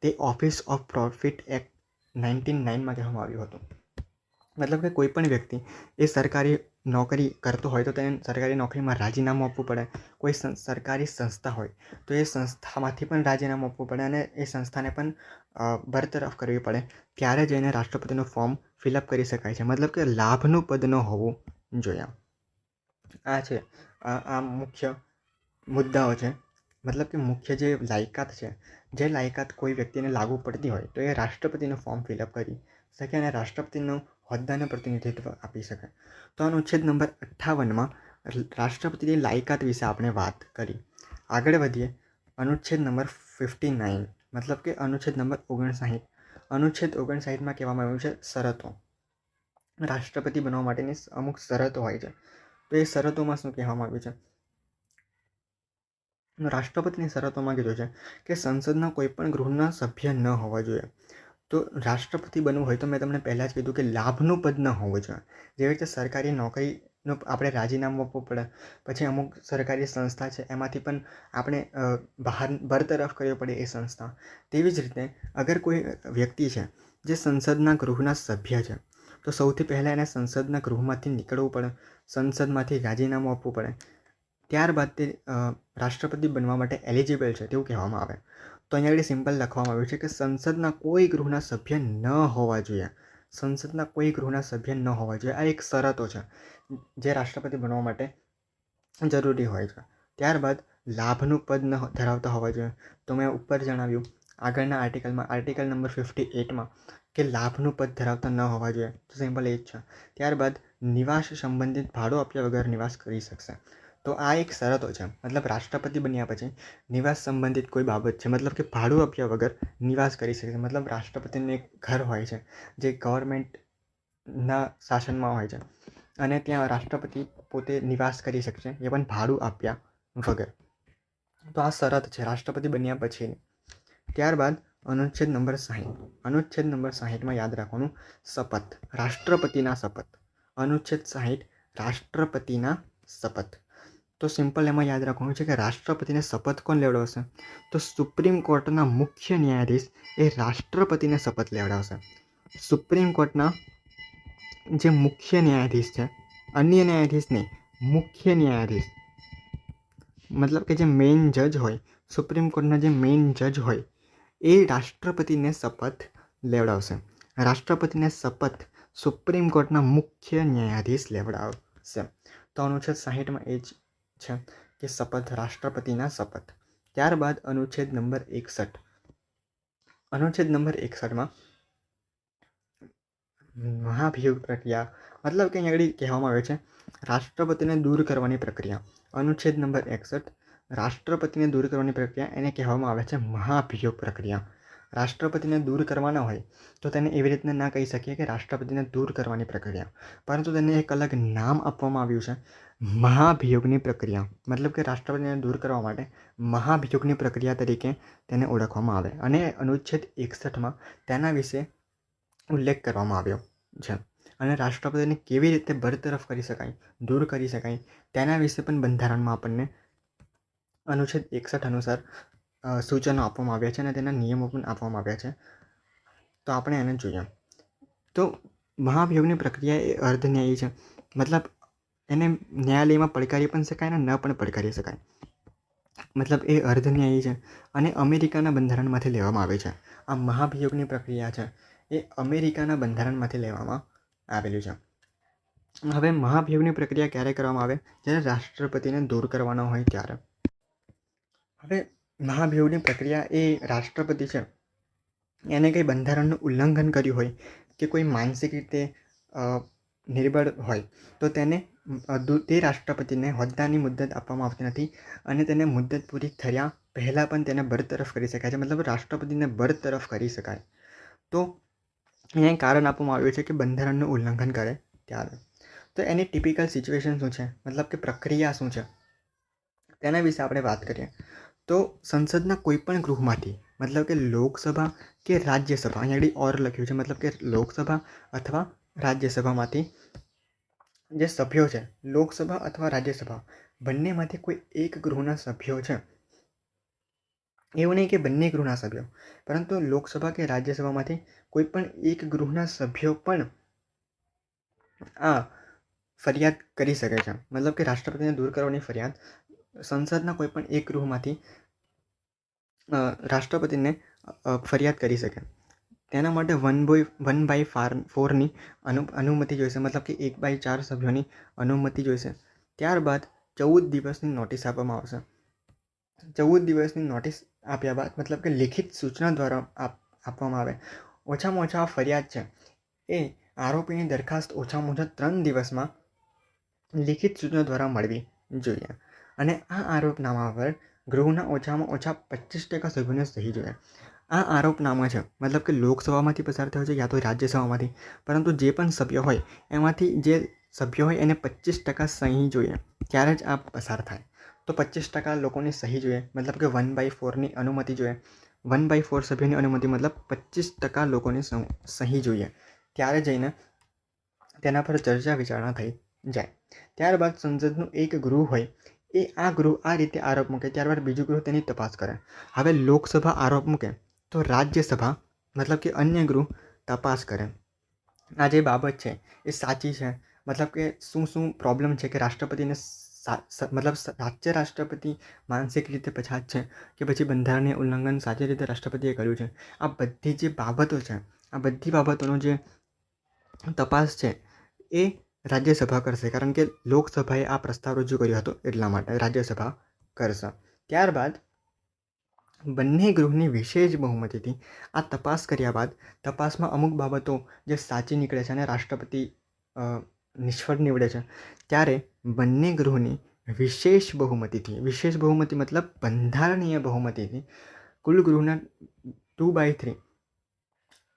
તે ઓફિસ ઓફ પ્રોફિટ એક્ટ 1909માં કહેવામાં આવ્યું હતું. મતલબ કે કોઈ પણ વ્યક્તિ એ સરકારી નોકરી કરતો હોય તો તેને સરકારી નોકરીમાં રાજીનામું આપવું પડે. કોઈ સરકારી સંસ્થા હોય તો એ સંસ્થામાંથી પણ રાજીનામું આપવું પડે અને એ સંસ્થાને પણ બરતરફ કરવી પડે. ત્યારે જઈને રાષ્ટ્રપતિનું ફોર્મ ફિલઅપ કરી શકાય છે. મતલબ કે લાભનું પદ ન હોવું જોઈએ. આ છે આ મુખ્ય મુદ્દાઓ છે. મતલબ કે મુખ્ય જે લાયકાત છે, જે લાયકાત કોઈ વ્યક્તિને લાગુ પડતી હોય તો એ રાષ્ટ્રપતિનું ફોર્મ ફિલઅપ કરી શકે અને રાષ્ટ્રપતિનું હોદ્દાને પ્રતિનિધિત્વ આપી શકે. તો અનુચ્છેદ નંબર 58માં રાષ્ટ્રપતિની લાયકાત વિશે આપણે વાત કરી. આગળ વધીએ. અનુચ્છેદ નંબર 59 મતલબ કે અનુચ્છેદ નંબર 59. અનુચ્છેદ 59માં કહેવામાં આવ્યું છે શરતો. રાષ્ટ્રપતિ બનવા માટેની અમુક શરતો હોય છે. તો એ શરતોમાં શું કહેવામાં આવ્યું છે? રાષ્ટ્રપતિની શરતોમાં કીધું છે કે સંસદના કોઈ પણ ગૃહના સભ્ય ન હોવા જોઈએ. તો રાષ્ટ્રપતિ બનવું હોય તો મેં તમને પહેલાં જ કીધું કે લાભનું પદ ન હોવું જોઈએ. જેવી રીતે સરકારી નોકરીનું આપણે રાજીનામું આપવું પડે, પછી અમુક સરકારી સંસ્થા છે એમાંથી પણ આપણે બરતરફ કરવી પડે એ સંસ્થા. તેવી જ રીતે અગર કોઈ વ્યક્તિ છે જે સંસદના ગૃહના સભ્ય છે તો સૌથી પહેલાં એને સંસદના ગૃહમાંથી નીકળવું પડે, સંસદમાંથી રાજીનામું આપવું પડે. ત્યારબાદ તે રાષ્ટ્રપતિ બનવા માટે એલિજિબલ છે તેવું કહેવામાં આવે. તો અહીંયા આગળ સિમ્પલ લખવામાં આવ્યું છે કે સંસદના કોઈ ગૃહના સભ્ય ન હોવા જોઈએ. સંસદના કોઈ ગૃહના સભ્ય ન હોવા જોઈએ. આ એક શરતો છે જે રાષ્ટ્રપતિ બનવા માટે જરૂરી હોય છે. ત્યારબાદ લાભનું પદ ન ધરાવતા હોવા જોઈએ. તો મેં ઉપર જણાવ્યું આગળના આર્ટિકલમાં, આર્ટિકલ નંબર 58માં કે લાભનું પદ ધરાવતા ન હોવા જોઈએ. તો સિમ્પલ એ જ છે. ત્યારબાદ નિવાસ સંબંધિત ભાડું આપ્યા વગર નિવાસ કરી શકશે. તો આ એક શરતો છે. મતલબ રાષ્ટ્રપતિ બન્યા પછી નિવાસ સંબંધિત કોઈ બાબત છે, મતલબ કે ભાડું આપ્યા વગર નિવાસ કરી શકે છે. મતલબ રાષ્ટ્રપતિનું એક ઘર હોય છે જે ગવર્મેન્ટના શાસનમાં હોય છે અને ત્યાં રાષ્ટ્રપતિ પોતે નિવાસ કરી શકશે, એ પણ ભાડું આપ્યા વગર. તો આ શરત છે રાષ્ટ્રપતિ બન્યા પછીની. ત્યારબાદ અનુચ્છેદ નંબર 60. અનુચ્છેદ નંબર 60માં યાદ રાખવાનું શપથ, રાષ્ટ્રપતિના શપથ. અનુચ્છેદ 60 રાષ્ટ્રપતિના શપથ. તો સિમ્પલ એમાં યાદ રાખવાનું છે કે રાષ્ટ્રપતિને શપથ કોણ લેવડાવશે? તો સુપ્રીમ કોર્ટના મુખ્ય ન્યાયાધીશ એ રાષ્ટ્રપતિને શપથ લેવડાવશે. સુપ્રીમ કોર્ટના જે મુખ્ય ન્યાયાધીશ છે, અન્ય ન્યાયાધીશ નહીં, મુખ્ય ન્યાયાધીશ મતલબ કે જે મેઇન જજ હોય, સુપ્રીમ કોર્ટના જે મેઇન જજ હોય એ રાષ્ટ્રપતિને શપથ લેવડાવશે. રાષ્ટ્રપતિને શપથ સુપ્રીમ કોર્ટના મુખ્ય ન્યાયાધીશ લેવડાવશે. તો અનુચ્છેદ 60માં એ જ છે કે શપથ, રાષ્ટ્રપતિના શપથ. ત્યારબાદ અનુચ્છેદ નંબર 61. અનુચ્છેદ નંબર 61માં મહાભિયોગ પ્રક્રિયા મતલબ કે અહીં આગળ કહેવામાં આવે છે રાષ્ટ્રપતિને દૂર કરવાની પ્રક્રિયા. અનુચ્છેદ નંબર 61 રાષ્ટ્રપતિને દૂર કરવાની પ્રક્રિયા એને કહેવામાં આવે છે મહાભિયોગ પ્રક્રિયા. રાષ્ટ્રપતિને દૂર કરવાના હોય તો તેને એવી રીતના ના કહી શકીએ કે રાષ્ટ્રપતિને દૂર કરવાની પ્રક્રિયા, પરંતુ તેને એક અલગ નામ આપવામાં આવ્યું છે મહાભિયોગની પ્રક્રિયા. મતલબ કે રાષ્ટ્રપતિને દૂર કરવા માટે મહાભિયોગની પ્રક્રિયા તરીકે તેને ઓળખવામાં આવે. અને અનુચ્છેદ 61માં તેના વિશે ઉલ્લેખ કરવામાં આવ્યો છે. અને રાષ્ટ્રપતિને કેવી રીતે બરતરફ કરી શકાય, દૂર કરી શકાય તેના વિશે પણ બંધારણમાં આપણને અનુચ્છેદ 61 અનુસાર સૂચનો આપવામાં આવ્યા છે અને તેના નિયમો પણ આપવામાં આવ્યા છે. તો આપણે એને જોઈએ. તો મહાભિયોગની પ્રક્રિયા એ અર્ધન્યાયી છે. મતલબ એને ન્યાયાલયમાં પડકારી પણ શકાય અને ન પણ પડકારી શકાય. મતલબ એ અર્ધન્યાયી છે અને અમેરિકાના બંધારણમાંથી લેવામાં આવે છે. આ મહાભિયોગની પ્રક્રિયા છે એ અમેરિકાના બંધારણમાંથી લેવામાં આવેલું છે. હવે મહાભિયોગની પ્રક્રિયા ક્યારે કરવામાં આવે? જ્યારે રાષ્ટ્રપતિને દૂર કરવાનો હોય ત્યારે. હવે મહાભિયોગની પ્રક્રિયા એ રાષ્ટ્રપતિ છે એને કંઈ બંધારણનું ઉલ્લંઘન કર્યું હોય કે કોઈ માનસિક રીતે નિર્બળ હોય તો તેને તે રાષ્ટ્રપતિને હોદ્દાની મુદ્દત આપવામાં આવતી નથી અને તેને મુદ્દત પૂરી થયા પહેલાં પણ તેને બરતરફ કરી શકાય છે. મતલબ રાષ્ટ્રપતિને બરતરફ કરી શકાય. તો અહીંયા કારણ આપવામાં આવ્યું છે કે બંધારણનું ઉલ્લંઘન કરે ત્યારે. તો એની ટિપિકલ સિચ્યુએશન શું છે, મતલબ કે પ્રક્રિયા શું છે તેના વિશે આપણે વાત કરીએ. તો સંસદના કોઈ પણ ગૃહમાંથી, મતલબ કે લોકસભા કે રાજ્યસભા, અહીંયા આગળ ઓર લખ્યું છે, મતલબ કે લોકસભા અથવા રાજ્યસભામાંથી જે સભ્યો છે, લોકસભા અથવા રાજ્યસભા બંનેમાંથી કોઈ એક ગૃહના સભ્યો છે, એવું નહીં કે બંને ગૃહના સભ્યો, પરંતુ લોકસભા કે રાજ્યસભામાંથી કોઈ પણ એક ગૃહના સભ્યો પણ આ ફરિયાદ કરી શકે છે. મતલબ કે રાષ્ટ્રપતિને દૂર કરવાની ફરિયાદ સંસદના કોઈ પણ એક ગૃહમાંથી રાષ્ટ્રપતિને ફરિયાદ કરી શકે. તેના માટે 1/4ની અનુમતિ જોઈશે, મતલબ કે 1/4 સભ્યોની અનુમતિ જોઈશે. ત્યારબાદ 14 દિવસની નોટિસ આપવામાં આવશે. 14 દિવસની નોટિસ આપ્યા બાદ, મતલબ કે લિખિત સૂચના દ્વારા આપવામાં આવે. ઓછામાં ઓછા ફરિયાદ છે એ આરોપીની દરખાસ્ત ઓછામાં ઓછા 3 દિવસમાં લિખિત સૂચના દ્વારા મળવી જોઈએ. અને આ આરોપનામા પર ગૃહના ઓછામાં ઓછા 25% સભ્યોને સહી જોઈએ. આ આરોપનામા છે મતલબ કે લોકસભામાંથી પસાર થયો છે યા તો રાજ્યસભામાંથી, પરંતુ જે પણ સભ્ય હોય એમાંથી જે સભ્ય હોય એને 25% સહી જોઈએ, ત્યારે જ આ પસાર થાય. તો 25% લોકોની સહી જોઈએ, મતલબ કે 1/4ની અનુમતિ જોઈએ. 1/4 સભ્યોની અનુમતિ મતલબ 25% લોકોની સહી જોઈએ, ત્યારે જઈને તેના પર ચર્ચા વિચારણા થઈ જાય. ત્યારબાદ સંસદનું એક ગૃહ હોય એ આ ગૃહ આ રીતે આરોપ મૂકે, ત્યારબાદ બીજું ગૃહ તેની તપાસ કરે. હવે લોકસભા આરોપ મૂકે તો રાજ્યસભા મતલબ કે અન્ય ગૃહ તપાસ કરે આ જે બાબત છે એ સાચી છે, મતલબ કે શું પ્રોબ્લેમ છે કે રાષ્ટ્રપતિને મતલબ સાચે રાષ્ટ્રપતિ માનસિક રીતે પછાત છે કે પછી બંધારણીય ઉલ્લંઘન સાચી રીતે રાષ્ટ્રપતિએ કર્યું છે. આ બધી જે બાબતો છે, આ બધી બાબતોનો જે તપાસ છે એ રાજ્યસભા કરશે, કારણ કે લોકસભાએ આ પ્રસ્તાવ રજૂ કર્યો હતો એટલા માટે રાજ્યસભા કરશે. ત્યારબાદ બંને ગૃહની વિશેષ બહુમતીથી આ તપાસ કર્યા બાદ તપાસમાં અમુક બાબતો જે સાચી નીકળે છે અને રાષ્ટ્રપતિ નિષ્ફળ નીવડે છે, ત્યારે બંને ગૃહની વિશેષ બહુમતી મતલબ બંધારણીય બહુમતીથી કુલ ગૃહના 2/3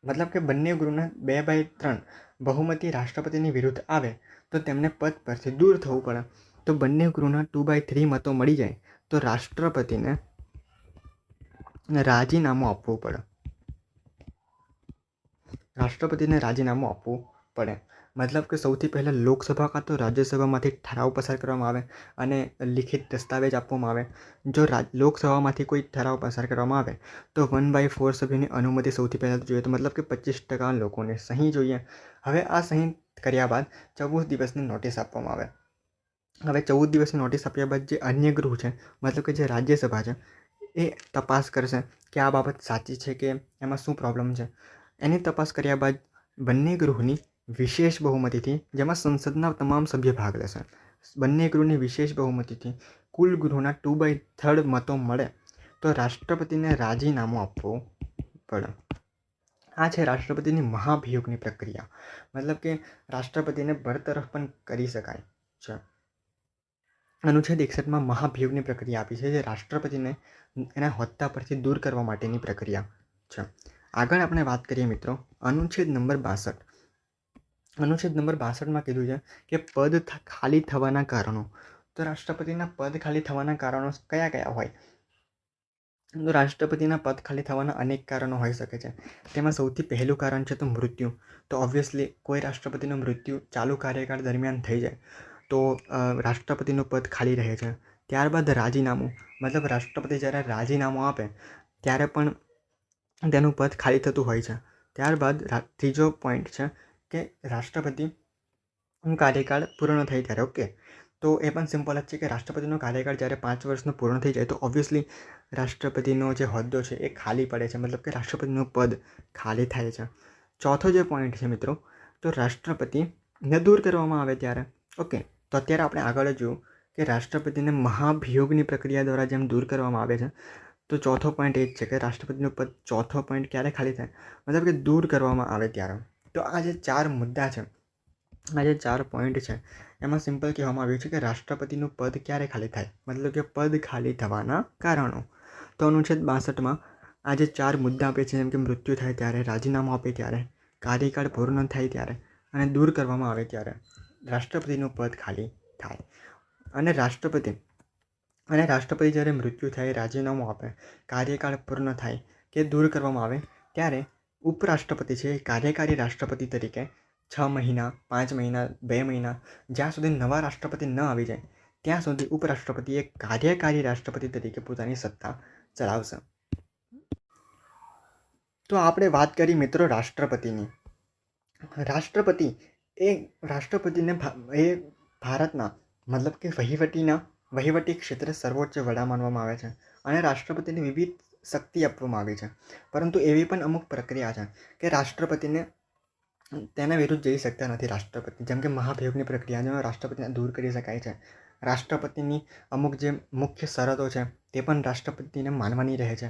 મતલબ કે બંને ગૃહના 2/3 બહુમતી રાષ્ટ્રપતિની વિરુદ્ધ આવે તો તેમને પદ પરથી દૂર થવું પડે. તો બંને ગૃહના 2/3 મતો મળી જાય તો રાષ્ટ્રપતિને રાજીનામું આપવું પડે. મતલબ કે સૌથી પહેલાં લોકસભા કાં તો રાજ્યસભામાંથી ઠરાવ પસાર કરવામાં આવે અને લિખિત દસ્તાવેજ આપવામાં આવે. જો લોકસભામાંથી કોઈ ઠરાવ પસાર કરવામાં આવે તો 1/4 સભ્યોની અનુમતિ સૌથી પહેલાં જોઈએ, તો મતલબ કે 25% લોકોને સહી જોઈએ. હવે આ સહી કર્યા બાદ 14 દિવસની નોટિસ આપવામાં આવે. હવે 14 દિવસની નોટિસ આપ્યા બાદ જે અન્ય ગૃહ છે, મતલબ કે જે રાજ્યસભા છે, એ તપાસ કરશે કે આ બાબત સાચી છે કે એમાં શું પ્રોબ્લેમ છે. એની તપાસ કર્યા બાદ બંને ગૃહની વિશેષ બહુમતીથી, જેમાં સંસદના તમામ સભ્ય ભાગ લેશે, બંને ગૃહની વિશેષ બહુમતીથી કુલ ગૃહના 2/3 મતો મળે તો રાષ્ટ્રપતિને રાજીનામું આપવું પડે. આ છે રાષ્ટ્રપતિની મહાભિયોગની પ્રક્રિયા. મતલબ કે રાષ્ટ્રપતિને બરતરફ પણ કરી શકાય છે. અનુચ્છેદ 61માં મહાભિયોગની પ્રક્રિયા આપી છે, જે રાષ્ટ્રપતિને એના હોદ્દા પરથી દૂર કરવા માટેની પ્રક્રિયા છે. આગળ આપણે વાત કરીએ મિત્રો અનુચ્છેદ નંબર 62. અનુચ્છેદ નંબર 62માં કીધું છે કે પદ ખાલી થવાના કારણો. તો રાષ્ટ્રપતિના પદ ખાલી થવાના કારણો કયા કયા હોય? તો રાષ્ટ્રપતિના પદ ખાલી થવાના અનેક કારણો હોઈ શકે છે. તેમાં સૌથી પહેલું કારણ છે તો મૃત્યુ. તો ઓબ્વિયસલી કોઈ રાષ્ટ્રપતિનું મૃત્યુ ચાલુ કાર્યકાળ દરમિયાન થઈ જાય તો રાષ્ટ્રપતિનું પદ ખાલી રહે છે. ત્યારબાદ રાજીનામું, મતલબ રાષ્ટ્રપતિ જ્યારે રાજીનામું આપે ત્યારે પણ તેનું પદ ખાલી થતું હોય છે. ત્યારબાદ ત્રીજો પોઈન્ટ છે કે રાષ્ટ્રપતિ કાર્યકાળ પૂર્ણ થઈ ત્યારે. ઓકે, તો એ પણ સિમ્પલ જ છે કે રાષ્ટ્રપતિનો કાર્યકાળ જ્યારે 5 વર્ષનો પૂર્ણ થઈ જાય તો ઓબ્વિયસલી રાષ્ટ્રપતિનો જે હોદ્દો છે એ ખાલી પડે છે, મતલબ કે રાષ્ટ્રપતિનું પદ ખાલી થાય છે. ચોથો જે પોઈન્ટ છે મિત્રો, તો રાષ્ટ્રપતિને દૂર કરવામાં આવે ત્યારે. ઓકે, તો અત્યારે આપણે આગળ જોયું કે રાષ્ટ્રપતિને મહાભિયોગની પ્રક્રિયા દ્વારા જેમ દૂર કરવામાં આવે છે, તો ચોથો પોઈન્ટ એ જ છે કે રાષ્ટ્રપતિનું પદ ચોથો પોઈન્ટ ક્યારે ખાલી થાય, મતલબ કે દૂર કરવામાં આવે ત્યારે. તો આ જે 4 મુદ્દા છે, આ જે 4 પોઈન્ટ છે, એમાં સિમ્પલ કહેવામાં આવ્યું છે કે રાષ્ટ્રપતિનું પદ ક્યારે ખાલી થાય, મતલબ કે પદ ખાલી થવાના કારણો. તો અનુચ્છેદ 62માં આ જે 4 મુદ્દા આપે છે, જેમ કે મૃત્યુ થાય ત્યારે, રાજીનામું આપે ત્યારે, કાર્યકાળ પૂર્ણ થાય ત્યારે અને દૂર કરવામાં આવે ત્યારે રાષ્ટ્રપતિનું પદ ખાલી થાય. અને રાષ્ટ્રપતિ જ્યારે મૃત્યુ થાય, રાજીનામું આપે, કાર્યકાળ પૂર્ણ થાય કે દૂર કરવામાં આવે ત્યારે ઉપરાષ્ટ્રપતિ છે એ કાર્યકારી રાષ્ટ્રપતિ તરીકે 6 મહિના, 5 મહિના, 2 મહિના, જ્યાં સુધી નવા રાષ્ટ્રપતિ ન આવી જાય ત્યાં સુધી ઉપરાષ્ટ્રપતિ એક કાર્યકારી રાષ્ટ્રપતિ તરીકે પોતાની સત્તા ચલાવશે. તો આપણે વાત કરી મિત્રો રાષ્ટ્રપતિની. રાષ્ટ્રપતિ રાષ્ટ્રપતિને એ ભારતના મતલબ કે વહીવટી ક્ષેત્રે સર્વોચ્ચ વડા માનવામાં આવે છે અને રાષ્ટ્રપતિને વિવિધ શક્તિ આપવામાં આવી છે. પરંતુ એવી પણ અમુક પ્રક્રિયા છે કે રાષ્ટ્રપતિને તેના વિરુદ્ધ જઈ શકતા નથી રાષ્ટ્રપતિ, જેમ કે મહાભિયોગની પ્રક્રિયા, જેમાં રાષ્ટ્રપતિને દૂર કરી શકાય છે. રાષ્ટ્રપતિની અમુક જે મુખ્ય શરતો છે તે પણ રાષ્ટ્રપતિને માનવાની રહે છે.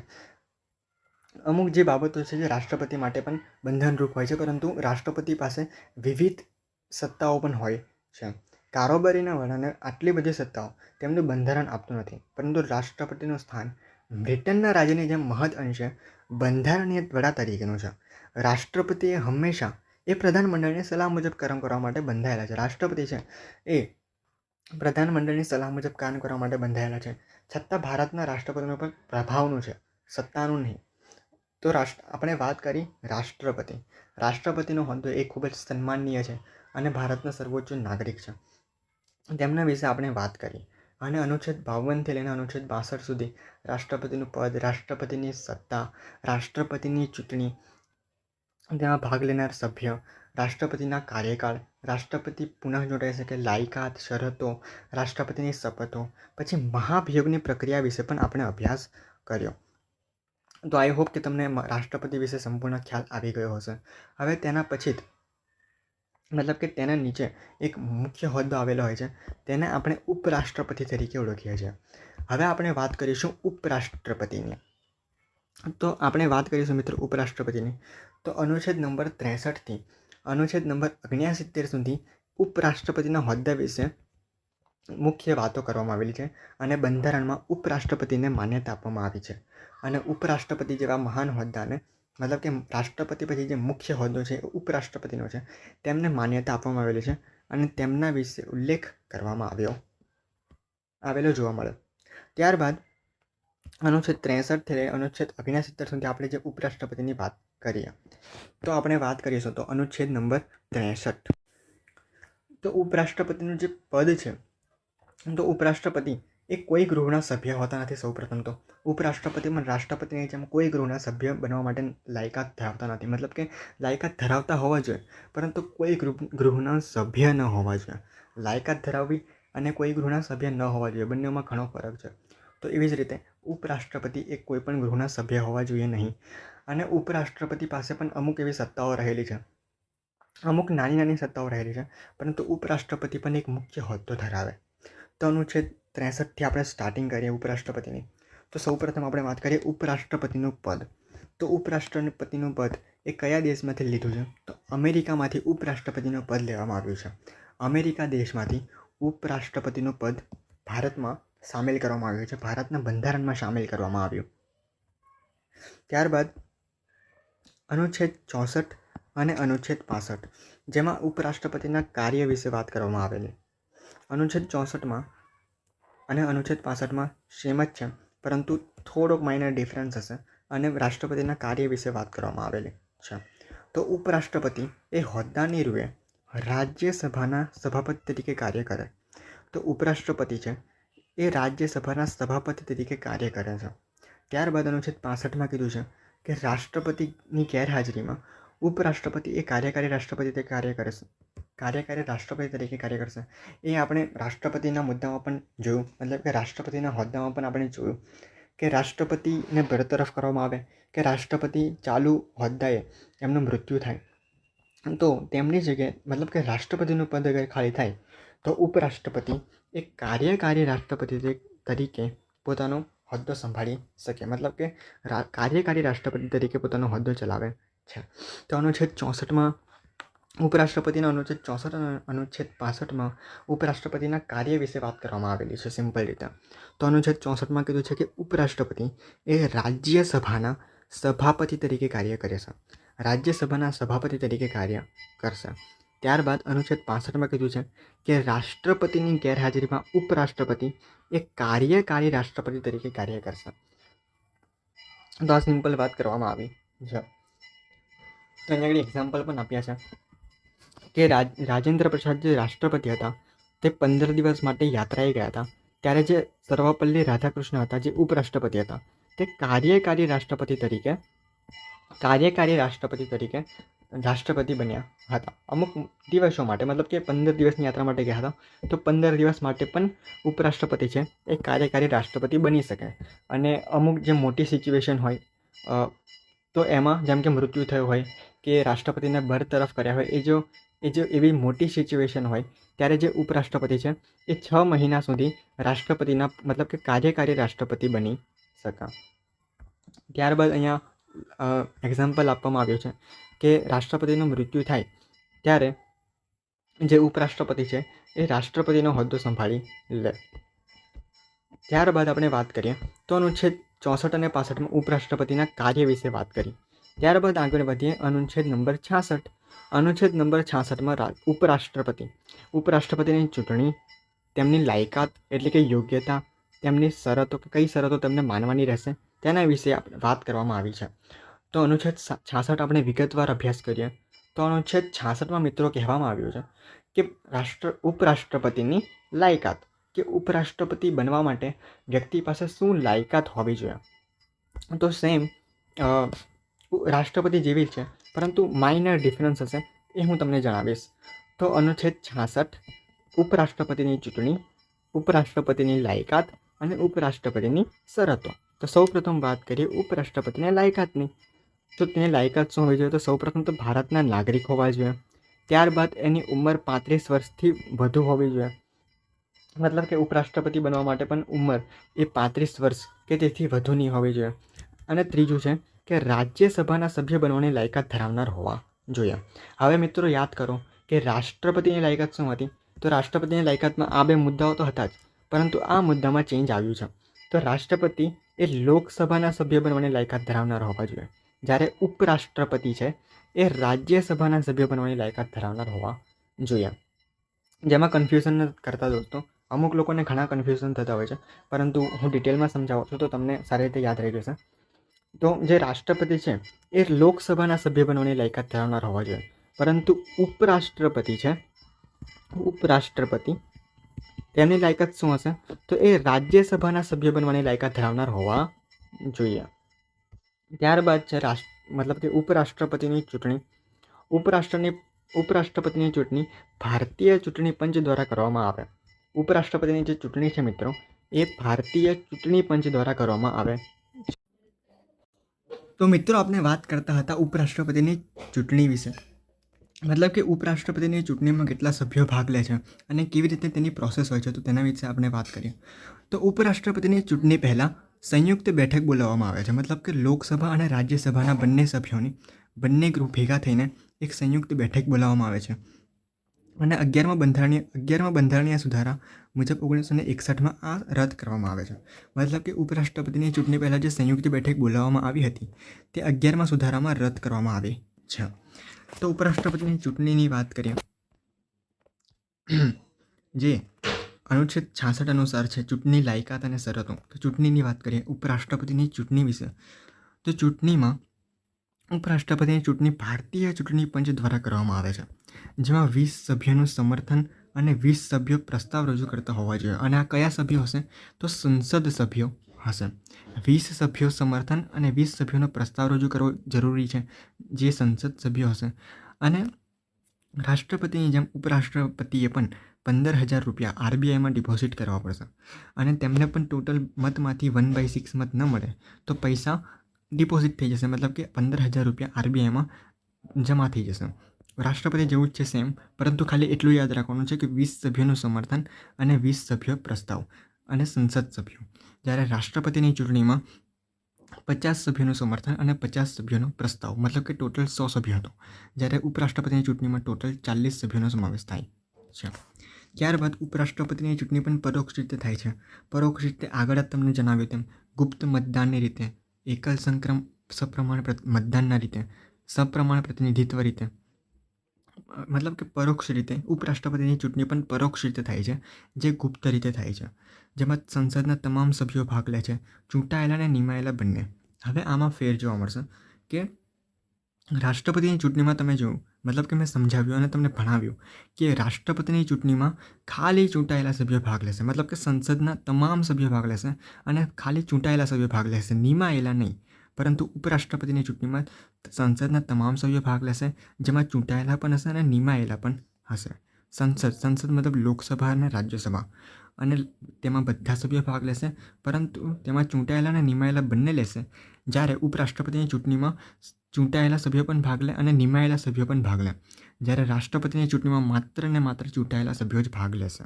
અમુક જે બાબતો છે જે રાષ્ટ્રપતિ માટે પણ બંધનરૂપ હોય છે, પરંતુ રાષ્ટ્રપતિ પાસે વિવિધ સત્તાઓ પણ હોય છે. કારોબારીના વડાને આટલી બધી સત્તાઓ તેમનું બંધારણ આપતું નથી, પરંતુ રાષ્ટ્રપતિનું સ્થાન બ્રિટનના રાજ્યની જેમ મહદ અંશે બંધારણીય વડા તરીકેનું છે. રાષ્ટ્રપતિએ હંમેશા એ પ્રધાનમંડળની સલાહ મુજબ કામ કરવા માટે બંધાયેલા છે. રાષ્ટ્રપતિ છે એ પ્રધાનમંડળની સલાહ મુજબ કામ કરવા માટે બંધાયેલા છે. છતાં ભારતના રાષ્ટ્રપતિનું પણ પ્રભાવનું છે, સત્તાનું નહીં. તો આપણે વાત કરી રાષ્ટ્રપતિ. રાષ્ટ્રપતિનો હોદ્દો એ ખૂબ જ સન્માનનીય છે અને ભારતના સર્વોચ્ચ નાગરિક છે. તેમના વિશે આપણે વાત કરી અને અનુચ્છેદ 52થી લઈને અનુચ્છેદ 62 સુધી રાષ્ટ્રપતિનું પદ, રાષ્ટ્રપતિની સત્તા, રાષ્ટ્રપતિની ચૂંટણી, તેમાં ભાગ લેનાર સભ્ય, રાષ્ટ્રપતિના કાર્યકાળ, રાષ્ટ્રપતિ પુનઃ ચૂંટાઈ શકે, લાયકાત, શરતો, રાષ્ટ્રપતિની શપથો, પછી મહાભિયોગની પ્રક્રિયા વિશે પણ આપણે અભ્યાસ કર્યો. તો આઈ હોપ કે તમને રાષ્ટ્રપતિ વિશે સંપૂર્ણ ખ્યાલ આવી ગયો હશે. હવે તેના પછી મતલબ કે તેના નીચે એક મુખ્ય હોદ્દો આવેલો હોય છે, તેને આપણે ઉપરાષ્ટ્રપતિ તરીકે ઓળખીએ છીએ. હવે આપણે વાત કરીશું ઉપરાષ્ટ્રપતિની. તો આપણે વાત કરીશું મિત્રો ઉપરાષ્ટ્રપતિની. તો અનુચ્છેદ નંબર 63થી અનુચ્છેદ નંબર 69 સુધી ઉપરાષ્ટ્રપતિના હોદ્દા વિશે મુખ્ય વાતો કરવામાં આવેલી છે અને બંધારણમાં ઉપરાષ્ટ્રપતિને માન્યતા આપવામાં આવી છે. અને ઉપરાષ્ટ્રપતિ જેવા મહાન હોદ્દાને, મતલબ કે રાષ્ટ્રપતિ પછી જે મુખ્ય હોદ્દો છે એ ઉપરાષ્ટ્રપતિનો છે, તેમને માન્યતા આપવામાં આવેલી છે અને તેમના વિશે ઉલ્લેખ કરવામાં આવેલો જોવા મળે. ત્યારબાદ અનુચ્છેદ 63થી લઈ અનુચ્છેદ 69 સુધી આપણે જે ઉપરાષ્ટ્રપતિની વાત કરીએ, તો આપણે વાત કરીશું તો અનુચ્છેદ નંબર 63. તો ઉપરાષ્ટ્રપતિનું જે પદ છે, તો ઉપરાષ્ટ્રપતિ એ કોઈ ગૃહના સભ્ય હોતા નથી. સૌપ્રથમ તો ઉપરાષ્ટ્રપતિમાં રાષ્ટ્રપતિની જેમ કોઈ ગૃહના સભ્ય બનવા માટે લાયકાત ધરાવતા નથી. મતલબ કે લાયકાત ધરાવતા હોવા જોઈએ, પરંતુ કોઈ ગૃહના સભ્ય ન હોવા જોઈએ. લાયકાત ધરાવવી અને કોઈ ગૃહના સભ્ય ન હોવા જોઈએ, બંનેમાં ઘણો ફરક છે. તો એવી જ રીતે ઉપરાષ્ટ્રપતિ એ કોઈ પણ ગૃહના સભ્ય હોવા જોઈએ નહીં. અને ઉપરાષ્ટ્રપતિ પાસે પણ અમુક એવી સત્તાઓ રહેલી છે, અમુક નાની નાની સત્તાઓ રહેલી છે, પરંતુ ઉપરાષ્ટ્રપતિ પણ એક મુખ્ય હોદ્દો ધરાવે. તો અનુચ્છેદ 63થી આપણે સ્ટાર્ટિંગ કરીએ ઉપરાષ્ટ્રપતિની. તો સૌપ્રથમ આપણે વાત કરીએ ઉપરાષ્ટ્રપતિનું પદ. તો ઉપરાષ્ટ્રપતિનું પદ એ કયા દેશમાંથી લીધું છે? તો અમેરિકામાંથી ઉપરાષ્ટ્રપતિનું પદ લેવામાં આવ્યું છે. અમેરિકા દેશમાંથી ઉપરાષ્ટ્રપતિનું પદ ભારતમાં સામેલ કરવામાં આવ્યું છે, ભારતના બંધારણમાં સામેલ કરવામાં આવ્યું. ત્યારબાદ અનુચ્છેદ 64 અને અનુચ્છેદ 65, જેમાં ઉપરાષ્ટ્રપતિના કાર્ય વિશે વાત કરવામાં આવેલી. અનુચ્છેદ 64માં અને અનુચ્છેદ 65માં સેમ જ છે, પરંતુ થોડોક માઇનર ડિફરન્સ હશે, અને રાષ્ટ્રપતિના કાર્ય વિશે વાત કરવામાં આવેલી છે. તો ઉપરાષ્ટ્રપતિ એ હોદ્દાની રૂએ રાજ્યસભાના સભાપતિ તરીકે કાર્ય કરે. તો ઉપરાષ્ટ્રપતિ છે એ રાજ્યસભાના સભાપતિ તરીકે કાર્ય કરે છે. ત્યારબાદ અનુચ્છેદ 65માં કીધું છે કે રાષ્ટ્રપતિની ગેરહાજરીમાં ઉપરાષ્ટ્રપતિ એ કાર્યકારી રાષ્ટ્રપતિ તરીકે કાર્ય કરે છે. કાર્યકારી રાષ્ટ્રપતિ તરીકે કાર્ય કરશે. એ આપણે રાષ્ટ્રપતિના મુદ્દામાં પણ જોયું, મતલબ કે રાષ્ટ્રપતિના હોદ્દામાં પણ આપણે જોયું કે રાષ્ટ્રપતિને બરતરફ કરવામાં આવે કે રાષ્ટ્રપતિ ચાલુ હોદ્દાએ એમનું મૃત્યુ થાય, તો તેમની જગ્યાએ મતલબ કે રાષ્ટ્રપતિનું પદ અગર ખાલી થાય તો ઉપરાષ્ટ્રપતિ એક કાર્યકારી રાષ્ટ્રપતિ તરીકે પોતાનો હોદ્દો સંભાળી શકે, મતલબ કે કાર્યકારી રાષ્ટ્રપતિ તરીકે પોતાનો હોદ્દો ચલાવે છે. તો અનુચ્છેદ 64માં ઉપરાષ્ટ્રપતિના અનુચ્છેદ 64 અને અનુચ્છેદ 65માં ઉપરાષ્ટ્રપતિના કાર્ય વિશે વાત કરવામાં આવેલી છે સિમ્પલ રીતે. તો અનુચ્છેદ 64માં કીધું છે કે ઉપરાષ્ટ્રપતિ એ રાજ્યસભાના સભાપતિ તરીકે કાર્ય કરે છે. રાજ્યસભાના સભાપતિ તરીકે કાર્ય કરશે. ત્યારબાદ અનુચ્છેદ 65માં કીધું છે કે રાષ્ટ્રપતિની ગેરહાજરીમાં ઉપરાષ્ટ્રપતિ એ કાર્યકારી રાષ્ટ્રપતિ તરીકે કાર્ય કરશે. તો આ સિમ્પલ વાત કરવામાં આવી છે. તો અહીંયા આગળ એક્ઝામ્પલ પણ આપ્યા છે કે રાજેન્દ્ર પ્રસાદ જે રાષ્ટ્રપતિ હતા તે 15 દિવસ માટે યાત્રાએ ગયા હતા, ત્યારે જે સર્વપલ્લી રાધાકૃષ્ણ હતા જે ઉપરાષ્ટ્રપતિ હતા તે કાર્યકારી રાષ્ટ્રપતિ તરીકે રાષ્ટ્રપતિ બન્યા હતા અમુક દિવસો માટે, મતલબ કે 15 દિવસની યાત્રા માટે ગયા હતા. તો 15 દિવસ માટે પણ ઉપરાષ્ટ્રપતિ છે એ કાર્યકારી રાષ્ટ્રપતિ બની શકે. અને અમુક જે મોટી સિચ્યુએશન હોય તો એમાં જેમ કે મૃત્યુ થયું હોય કે રાષ્ટ્રપતિને બરતરફ કર્યા હોય, એ જો એવી મોટી સિચ્યુએશન હોય ત્યારે જે ઉપરાષ્ટ્રપતિ છે એ 6 મહિના સુધી રાષ્ટ્રપતિના મતલબ કે કાર્યકારી રાષ્ટ્રપતિ બની શકે. ત્યારબાદ અહીંયા એક્ઝામ્પલ આપવામાં આવ્યું છે કે રાષ્ટ્રપતિનું મૃત્યુ થાય ત્યારે જે ઉપરાષ્ટ્રપતિ છે એ રાષ્ટ્રપતિનો હોદ્દો સંભાળી લે. ત્યારબાદ આપણે વાત કરીએ તો અનુચ્છેદ 64 અને 65માં ઉપરાષ્ટ્રપતિના કાર્ય વિશે વાત કરી. ત્યારબાદ આગળ વધીએ અનુચ્છેદ નંબર 66. અનુચ્છેદ નંબર 66માં ઉપરાષ્ટ્રપતિની ચૂંટણી, તેમની લાયકાત એટલે કે યોગ્યતા, તેમની શરતો કે કઈ શરતો તેમને માનવાની રહેશે તેના વિશે વાત કરવામાં આવી છે. તો અનુચ્છેદ 66 આપણે વિગતવાર અભ્યાસ કરીએ. તો અનુચ્છેદ 66માં મિત્રો કહેવામાં આવ્યું છે કે ઉપરાષ્ટ્રપતિની લાયકાત કે ઉપરાષ્ટ્રપતિ બનવા માટે વ્યક્તિ પાસે શું લાયકાત હોવી જોઈએ. તો સેમ રાષ્ટ્રપતિ જેવી છે, પરંતુ માઇનર ડિફરન્સ હશે એ હું તમને જણાવીશ. તો અનુચ્છેદ 66 ઉપરાષ્ટ્રપતિની ચૂંટણી, ઉપરાષ્ટ્રપતિની લાયકાત અને ઉપરાષ્ટ્રપતિની શરતો. તો સૌપ્રથમ વાત કરીએ ઉપરાષ્ટ્રપતિની લાયકાતની. તો તેની લાયકાત શું હોવી જોઈએ? તો સૌપ્રથમ તો ભારતના નાગરિક હોવા જોઈએ. ત્યારબાદ એની ઉંમર 35 વર્ષથી વધુ હોવી જોઈએ, મતલબ કે ઉપરાષ્ટ્રપતિ બનવા માટે પણ ઉંમર એ 35 વર્ષ કે તેથી વધુની હોવી જોઈએ. અને ત્રીજું છે કે રાજ્યસભાના સભ્ય બનવાની લાયકાત ધરાવનાર હોવા જોઈએ. હવે મિત્રો યાદ કરો કે રાષ્ટ્રપતિની લાયકાત શું હતી? તો રાષ્ટ્રપતિની લાયકાતમાં આ બે મુદ્દાઓ તો હતા જ, પરંતુ આ મુદ્દામાં ચેન્જ આવ્યું છે. તો રાષ્ટ્રપતિ એ લોકસભાના સભ્ય બનવાની લાયકાત ધરાવનાર હોવા જોઈએ, જ્યારે ઉપરાષ્ટ્રપતિ છે એ રાજ્યસભાના સભ્ય બનવાની લાયકાત ધરાવનાર હોવા જોઈએ. જેમાં કન્ફ્યુઝન કરતા દોસ્તો, અમુક લોકોને ઘણા કન્ફ્યુઝન થતા હોય છે, પરંતુ હું ડિટેલમાં સમજાવું છું તો તમને સારી રીતે યાદ રહી જશે. તો જે રાષ્ટ્રપતિ છે એ લોકસભાના સભ્ય બનવાની લાયકાત ધરાવનાર હોવા જોઈએ, પરંતુ ઉપરાષ્ટ્રપતિ છે ઉપરાષ્ટ્રપતિ તેમની લાયકાત શું હશે? તો એ રાજ્યસભાના સભ્ય બનવાની લાયકાત ધરાવનાર હોવા જોઈએ. ત્યારબાદ છે મતલબ કે ઉપરાષ્ટ્રપતિની ચૂંટણી. ઉપરાષ્ટ્રપતિની ચૂંટણી ભારતીય ચૂંટણી પંચ દ્વારા કરવામાં આવે. ઉપરાષ્ટ્રપતિની જે ચૂંટણી છે મિત્રો, એ ભારતીય ચૂંટણી પંચ દ્વારા કરવામાં આવે. તો મિત્રો આપણે વાત કરતા હતા ઉપરાષ્ટ્રપતિની ચૂંટણી વિશે. મતલબ કે ઉપરાષ્ટ્રપતિની ચૂંટણીમાં કેટલા સભ્યો ભાગ લે છે અને કેવી રીતે તેની પ્રોસેસ હોય છે, તો તેના વિશે આપણે વાત કરીએ. તો ઉપરાષ્ટ્રપતિની ચૂંટણી પહેલાં સંયુક્ત બેઠક બોલાવવામાં આવે છે. મતલબ કે લોકસભા અને રાજ્યસભાના બંને ગ્રુપ ભેગા થઈને એક સંયુક્ત બેઠક બોલાવવામાં આવે છે. અને 11મા બંધારણીય સુધારા મુજબ 1961માં આ રદ કરવામાં આવે છે. મતલબ કે ઉપરાષ્ટ્રપતિની ચૂંટણી પહેલાં જે સંયુક્ત બેઠક બોલાવવામાં આવી હતી તે 11મા સુધારામાં રદ કરવામાં આવી છે. તો ઉપરાષ્ટ્રપતિની ચૂંટણીની વાત કરીએ, જે અનુચ્છેદ 66 અનુસાર છે ચૂંટણી લાયકાત અને શરતો. તો ચૂંટણીની વાત કરીએ ઉપરાષ્ટ્રપતિની ચૂંટણી વિશે. તો ઉપરાષ્ટ્રપતિની ચૂંટણી ભારતીય ચૂંટણી પંચ દ્વારા કરવામાં આવે છે, જેમાં 20 સભ્યોનું સમર્થન અને 20 સભ્યો પ્રસ્તાવ રજૂ કરતા હોવા જોઈએ. અને આ કયા સભ્યો હશે? તો સંસદ સભ્યો હશે. 20 સભ્યો સમર્થન અને 20 સભ્યોનો પ્રસ્તાવ રજૂ કરવો જરૂરી છે, જે સંસદ સભ્યો હશે. અને રાષ્ટ્રપતિની જેમ ઉપરાષ્ટ્રપતિએ પણ 15,000 રૂપિયા RBIમાં ડિપોઝિટ કરવા પડશે. અને તેમને પણ ટોટલ મતમાંથી 1/6 મત ન મળે તો પૈસા ડિપોઝિટ થઈ જશે. મતલબ કે 15,000 રૂપિયા RBIમાં જમા થઈ જશે. રાષ્ટ્રપતિ જેવું જ છે સેમ, પરંતુ ખાલી એટલું યાદ રાખવાનું છે કે 20 સભ્યોનું સમર્થન અને 20 સભ્યો પ્રસ્તાવ અને સંસદ સભ્યો. જ્યારે રાષ્ટ્રપતિની ચૂંટણીમાં 50 સભ્યોનું સમર્થન અને 50 સભ્યોનો પ્રસ્તાવ, મતલબ કે ટોટલ 100 સભ્યો હતો. જ્યારે ઉપરાષ્ટ્રપતિની ચૂંટણીમાં ટોટલ 40 સભ્યોનો સમાવેશ થાય છે. ત્યારબાદ ઉપરાષ્ટ્રપતિની ચૂંટણી પણ પરોક્ષ રીતે થાય છે. પરોક્ષ રીતે આગળ જ તમને જણાવ્યું તેમ ગુપ્ત મતદાનની રીતે, એકલ સપ્રમાણ મતદાનના રીતે, સપ્રમાણ પ્રતિનિધિત્વ રીતે, મતલબ કે પરોક્ષ રીતે ઉપરાષ્ટ્રપતિની ચૂંટણી પણ પરોક્ષ રીતે થાય છે, જે ગુપ્ત રીતે થાય છે, જેમાં સંસદના તમામ સભ્યો ભાગ લે છે, ચૂંટાયેલા અને નિમાયેલા બંને. હવે આમાં ફેર જોવા મળશે કે રાષ્ટ્રપતિની ચૂંટણીમાં તમે જોયું, મતલબ કે મેં સમજાવ્યું અને તમને ભણાવ્યું કે રાષ્ટ્રપતિની ચૂંટણીમાં ખાલી ચૂંટાયેલા સભ્યો ભાગ લેશે. મતલબ કે સંસદના તમામ સભ્યો ભાગ લેશે અને ખાલી ચૂંટાયેલા સભ્યો ભાગ લેશે, નિમાયેલા નહીં. પરંતુ ઉપરાષ્ટ્રપતિની ચૂંટણીમાં સંસદના તમામ સભ્યો ભાગ લેશે, જેમાં ચૂંટાયેલા પણ હશે અને નિમાયેલા પણ હશે. સંસદ મતલબ લોકસભા અને રાજ્યસભા, અને તેમાં બધા સભ્યો ભાગ લેશે, પરંતુ તેમાં ચૂંટાયેલા અને નિમાયેલા બંને લેશે. જ્યારે ઉપરાષ્ટ્રપતિની ચૂંટણીમાં ચૂંટાયેલા સભ્યો પણ ભાગ લે અને નિમાયેલા સભ્યો પણ ભાગ લે. જ્યારે રાષ્ટ્રપતિની ચૂંટણીમાં માત્ર ને માત્ર ચૂંટાયેલા સભ્યો જ ભાગ લેશે.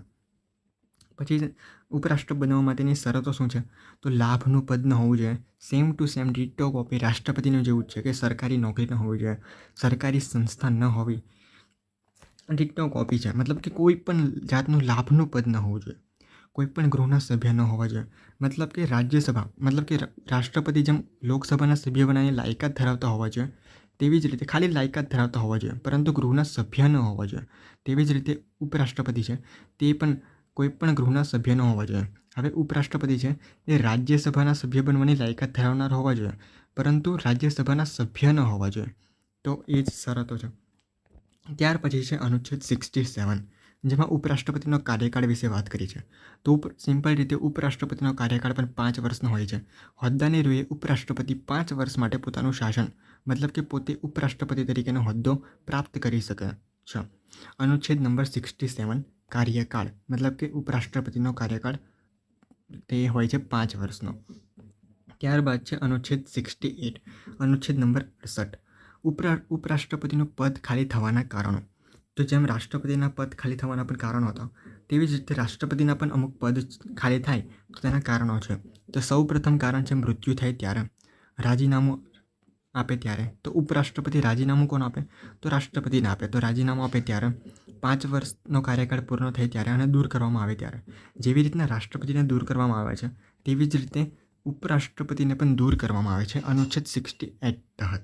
પછી ઉપરાષ્ટ્રપતિ બનવા માટેની શરતો શું છે? તો લાભનું પદ ન હોવું જોઈએ, same to same ditto copy રાષ્ટ્રપતિનું જેવું જ છે કે સરકારી નોકરી ન હોવી જોઈએ, સરકારી સંસ્થા ન હોવી, ડિટો કોપી છે. મતલબ કે કોઈ પણ જાતનું લાભનું પદ ન હોવું જોઈએ, કોઈ પણ ગૃહના સભ્ય ન હોવા જોઈએ. મતલબ કે રાજ્યસભા, મતલબ કે રાષ્ટ્રપતિ જેમ લોકસભાના સભ્ય બનાવવાની લાયકાત ધરાવતા હોવા જોઈએ, તેવી જ રીતે ખાલી લાયકાત ધરાવતા હોવા જોઈએ, પરંતુ ગૃહના સભ્ય ન હોવા જોઈએ. તેવી જ રીતે ઉપરાષ્ટ્રપતિ છે તે પણ કોઈ પણ ગૃહના સભ્ય ન હોવા જોઈએ. હવે ઉપરાષ્ટ્રપતિ છે એ રાજ્યસભાના સભ્ય બનવાની લાયકાત ધરાવનાર હોવા જોઈએ, પરંતુ રાજ્યસભાના સભ્ય ન હોવા જોઈએ. તો એ જ શરતો છે. ત્યાર પછી છે અનુચ્છેદ 67, જેમાં ઉપરાષ્ટ્રપતિનો કાર્યકાળ વિશે વાત કરી છે. તો સિમ્પલ રીતે ઉપરાષ્ટ્રપતિનો કાર્યકાળ પણ 5 વર્ષનો હોય છે. હોદ્દાની રૂએ ઉપરાષ્ટ્રપતિ 5 વર્ષ માટે પોતાનું શાસન, મતલબ કે પોતે ઉપરાષ્ટ્રપતિ તરીકેનો હોદ્દો પ્રાપ્ત કરી શકે છે. અનુચ્છેદ નંબર 67 કાર્યકાળ, મતલબ કે ઉપરાષ્ટ્રપતિનો કાર્યકાળ તે હોય છે 5 વર્ષનો. ત્યારબાદ છે અનુચ્છેદ 68, અનુચ્છેદ નંબર 68 ઉપરાષ્ટ્રપતિનું પદ ખાલી થવાના કારણો. તો જેમ રાષ્ટ્રપતિના પદ ખાલી થવાના પણ કારણો હતા, તેવી જ રીતે રાષ્ટ્રપતિના પણ અમુક પદ ખાલી થાય તો તેના કારણો છે. તો સૌ પ્રથમ કારણ છે મૃત્યુ થાય ત્યારે, રાજીનામું આપે ત્યારે. તો ઉપરાષ્ટ્રપતિ રાજીનામું કોણ આપે? તો રાષ્ટ્રપતિને આપે. તો રાજીનામું આપે ત્યારે, 5 વર્ષનો કાર્યકાળ પૂર્ણ થાય ત્યારે અને દૂર કરવામાં આવે ત્યારે. જેવી રીતના રાષ્ટ્રપતિને દૂર કરવામાં આવે છે, તેવી જ રીતે ઉપરાષ્ટ્રપતિને પણ દૂર કરવામાં આવે છે અનુચ્છેદ 68 તહત.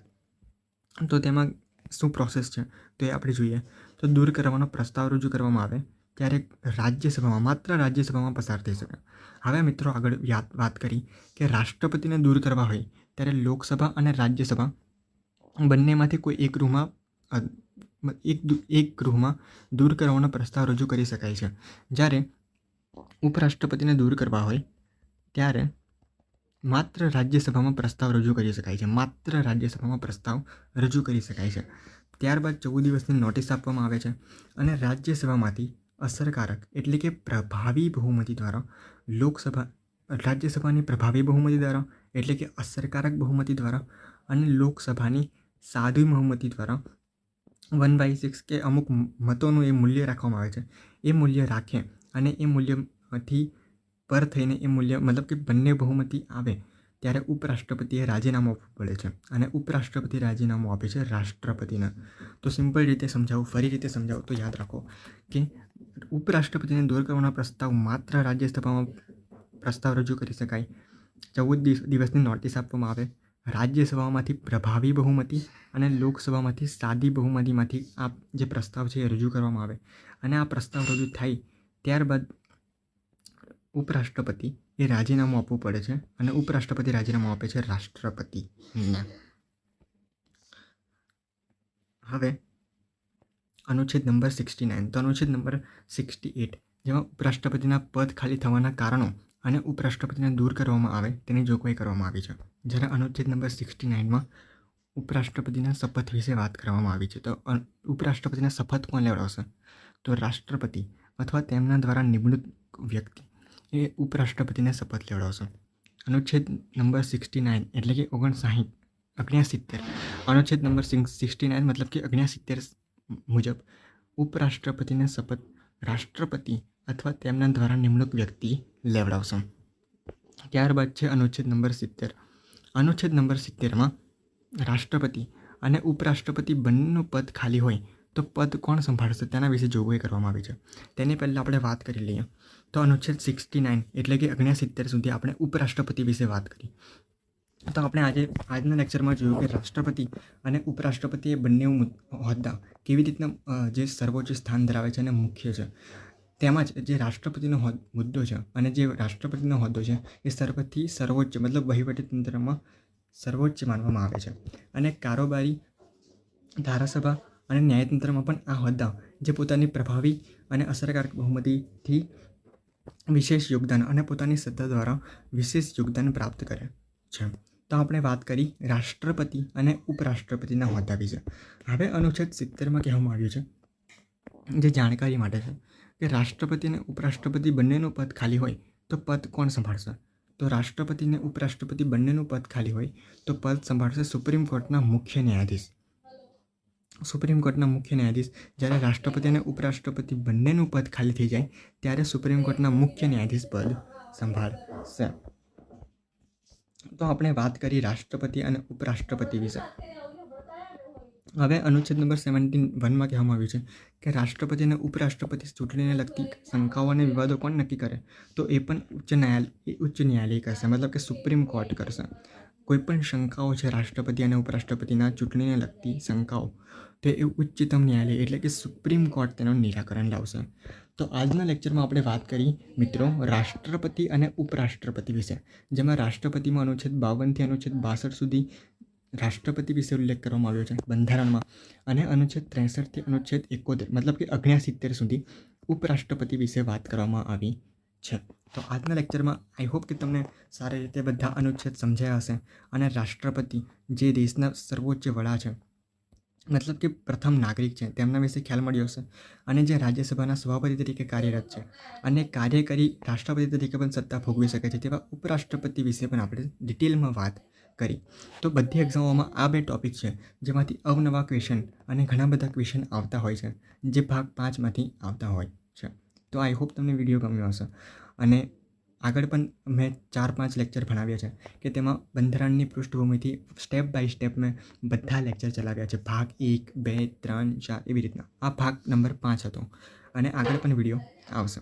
તો તેમાં શું પ્રોસેસ છે તો એ આપણે જોઈએ. તો દૂર કરવાનો પ્રસ્તાવ રજૂ કરવામાં આવે ત્યારે રાજ્યસભામાં, માત્ર રાજ્યસભામાં પસાર થઈ શકે. હવે મિત્રો આગળ વાત કરી કે રાષ્ટ્રપતિને દૂર કરવા હોય ત્યારે લોકસભા અને રાજ્યસભા બંનેમાંથી કોઈ એક ગૃહમાં એક ગૃહમાં દૂર કરવાનો પ્રસ્તાવ રજૂ કરી શકાય છે. જ્યારે ઉપરાષ્ટ્રપતિને દૂર કરવા હોય ત્યારે માત્ર રાજ્યસભામાં પ્રસ્તાવ રજૂ કરી શકાય છે. માત્ર રાજ્યસભામાં પ્રસ્તાવ રજૂ કરી શકાય છે. ત્યારબાદ 14 દિવસની નોટિસ આપવામાં આવે છે અને રાજ્યસભામાંથી અસરકારક એટલે કે પ્રભાવી બહુમતી દ્વારા રાજ્યસભાની પ્રભાવી બહુમતી દ્વારા એટલે કે અસરકારક બહુમતી દ્વારા અને લોકસભાની સાદું બહુમતી દ્વારા 1/6 કે અમુક મતોનું એ મૂલ્ય રાખવામાં આવે છે. એ મૂલ્ય રાખે અને એ મૂલ્યમાંથી પર થઈને એ મૂલ્ય મતલબ કે બંને બહુમતી આવે ત્યારે ઉપરાષ્ટ્રપતિએ રાજીનામું આપવું પડે છે અને ઉપરાષ્ટ્રપતિ રાજીનામું આપે છે રાષ્ટ્રપતિને. તો સિમ્પલ રીતે સમજાવું, ફરી રીતે સમજાવું તો યાદ રાખો કે ઉપરાષ્ટ્રપતિને દૂર કરવાનો પ્રસ્તાવ માત્ર રાજ્યસભામાં પ્રસ્તાવ રજૂ કરી શકાય. 14 દિવસની નોટિસ આપવામાં આવે. રાજ્યસભામાંથી પ્રભાવી બહુમતી અને લોકસભામાંથી સાદી બહુમતીમાંથી આ જે પ્રસ્તાવ છે એ રજૂ કરવામાં આવે અને આ પ્રસ્તાવ રજૂ થાય ત્યારબાદ ઉપરાષ્ટ્રપતિ એ રાજીનામું આપવું પડે છે અને ઉપરાષ્ટ્રપતિ રાજીનામું આપે છે રાષ્ટ્રપતિને. હવે અનુચ્છેદ નંબર 69. તો અનુચ્છેદ નંબર 68 જેમાં ઉપરાષ્ટ્રપતિના પદ ખાલી થવાના કારણો અને ઉપરાષ્ટ્રપતિને દૂર કરવામાં આવે તેની જોગવાઈ કરવામાં આવી છે. જ્યારે અનુચ્છેદ નંબર 69માં ઉપરાષ્ટ્રપતિના શપથ વિશે વાત કરવામાં આવી છે. તો ઉપરાષ્ટ્રપતિના શપથ કોણ લેવડાવશે? તો રાષ્ટ્રપતિ અથવા તેમના દ્વારા નિમણૂક વ્યક્તિ એ ઉપરાષ્ટ્રપતિને શપથ લેવડાવશે. અનુચ્છેદ નંબર 69 એટલે કે 69 અનુચ્છેદ નંબર 69 મતલબ કે 69 મુજબ ઉપરાષ્ટ્રપતિને શપથ રાષ્ટ્રપતિ અથવા તેમના દ્વારા નિમણૂક વ્યક્તિ લેવડાવશે. ત્યારબાદ છે અનુચ્છેદ નંબર 70. અનુચ્છેદ નંબર 70માં રાષ્ટ્રપતિ અને ઉપરાષ્ટ્રપતિ બંનેનું પદ ખાલી હોય તો પદ કોણ સંભાળશે તેના વિશે જોગવાઈ કરવામાં આવી છે. તેની પહેલાં આપણે વાત કરી લઈએ. તો અનુચ્છેદ 69 એટલે કે 69 સુધી આપણે ઉપરાષ્ટ્રપતિ વિશે વાત કરી. તો આપણે આજના લેક્ચરમાં જોયું કે રાષ્ટ્રપતિ અને ઉપરાષ્ટ્રપતિ એ બંને હોદ્દા કેવી રીતના જે સર્વોચ્ચ સ્થાન ધરાવે છે અને મુખ્ય છે. તેમજ જે રાષ્ટ્રપતિનો મુદ્દો છે અને જે રાષ્ટ્રપતિનો હોદ્દો છે એ સર્વથી સર્વોચ્ચ મતલબ વહીવટીતંત્રમાં સર્વોચ્ચ માનવામાં આવે છે. અને કારોબારી, ધારાસભા અને ન્યાયતંત્રમાં પણ આ હોદ્દા જે પોતાની પ્રભાવી અને અસરકારક બહુમતીથી વિશેષ યોગદાન અને પોતાની સત્તા દ્વારા વિશેષ યોગદાન પ્રાપ્ત કરે છે. તો આપણે વાત કરી રાષ્ટ્રપતિ અને ઉપરાષ્ટ્રપતિના હોદ્દા વિશે. હવે અનુચ્છેદ 70માં કહેવામાં આવ્યું છે જે જાણકારી માટે છે કે રાષ્ટ્રપતિ અને ઉપરાષ્ટ્રપતિ બંનેનું પદ ખાલી હોય તો પદ કોણ સંભાળશે? તો રાષ્ટ્રપતિ અને ઉપરાષ્ટ્રપતિ બંનેનું પદ ખાલી હોય તો પદ સંભાળશે સુપ્રીમ કોર્ટના મુખ્ય ન્યાયાધીશ. સુપ્રીમ કોર્ટના મુખ્ય ન્યાયાધીશ. જ્યારે રાષ્ટ્રપતિ અને ઉપરાષ્ટ્રપતિ બંનેનું પદ ખાલી થઈ જાય ત્યારે સુપ્રીમ કોર્ટના મુખ્ય ન્યાયાધીશ પદ સંભાળશે. તો આપણે વાત કરી રાષ્ટ્રપતિ અને ઉપરાષ્ટ્રપતિ વિશે. હવે અનુચ્છેદ નંબર 71માં કહેવામાં આવ્યું છે કે રાષ્ટ્રપતિ અને ઉપરાષ્ટ્રપતિ ચૂંટણીને લગતી શંકાઓ અને વિવાદો કોણ નક્કી કરે? તો એ પણ ઉચ્ચ ન્યાયાલય કરશે, મતલબ કે સુપ્રીમ કોર્ટ કરશે. કોઈપણ શંકાઓ છે રાષ્ટ્રપતિ અને ઉપરાષ્ટ્રપતિના ચૂંટણીને લગતી શંકાઓ તો એ ઉચ્ચતમ ન્યાયાલય એટલે કે સુપ્રીમ કોર્ટ તેનું નિરાકરણ લાવશે. તો આજના લેક્ચરમાં આપણે વાત કરી મિત્રો રાષ્ટ્રપતિ અને ઉપરાષ્ટ્રપતિ વિશે, જેમાં રાષ્ટ્રપતિમાં અનુચ્છેદ 52 થી અનુચ્છેદ 62 સુધી રાષ્ટ્રપતિ વિશે ઉલ્લેખ કરવામાં આવ્યો છે બંધારણમાં અને અનુચ્છેદ 63 થી અનુચ્છેદ 71 મતલબ કે 69 સુધી ઉપરાષ્ટ્રપતિ વિશે વાત કરવામાં આવી છે. તો આજના લેક્ચરમાં આઈ હોપ કે તમને સારી રીતે બધા અનુચ્છેદ સમજાયા હશે અને રાષ્ટ્રપતિ જે દેશના સર્વોચ્ચ વડા છે મતલબ કે પ્રથમ નાગરિક છે તેમના વિશે ખ્યાલ મળ્યો હશે અને જે રાજ્યસભાના સભાપતિ તરીકે કાર્યરત છે અને કાર્યકારી રાષ્ટ્રપતિ તરીકે પણ સત્તા ભોગવી શકે છે તેવા ઉપરાષ્ટ્રપતિ વિશે પણ આપણે ડિટેલમાં વાત કરી. તો બધી એક્ઝામોમાં આ 2 ટૉપિક છે જેમાંથી અવનવા ક્વેશ્ચન અને ઘણા બધા ક્વેશ્ચન આવતા હોય છે જે ભાગ 5માંથી આવતા હોય છે. તો આઈ હોપ તમને વિડીયો ગમ્યો હશે અને આગળ પણ મેં 4-5 લેક્ચર ભણાવ્યા છે કે તેમાં બંધારણની પૃષ્ઠભૂમિથી સ્ટેપ બાય સ્ટેપ મેં બધા લેક્ચર ચલાવ્યા છે. ભાગ 1, 2, 3, 4 એવી રીતના. આ ભાગ નંબર 5 હતો અને આગળ પણ વિડીયો આવશે.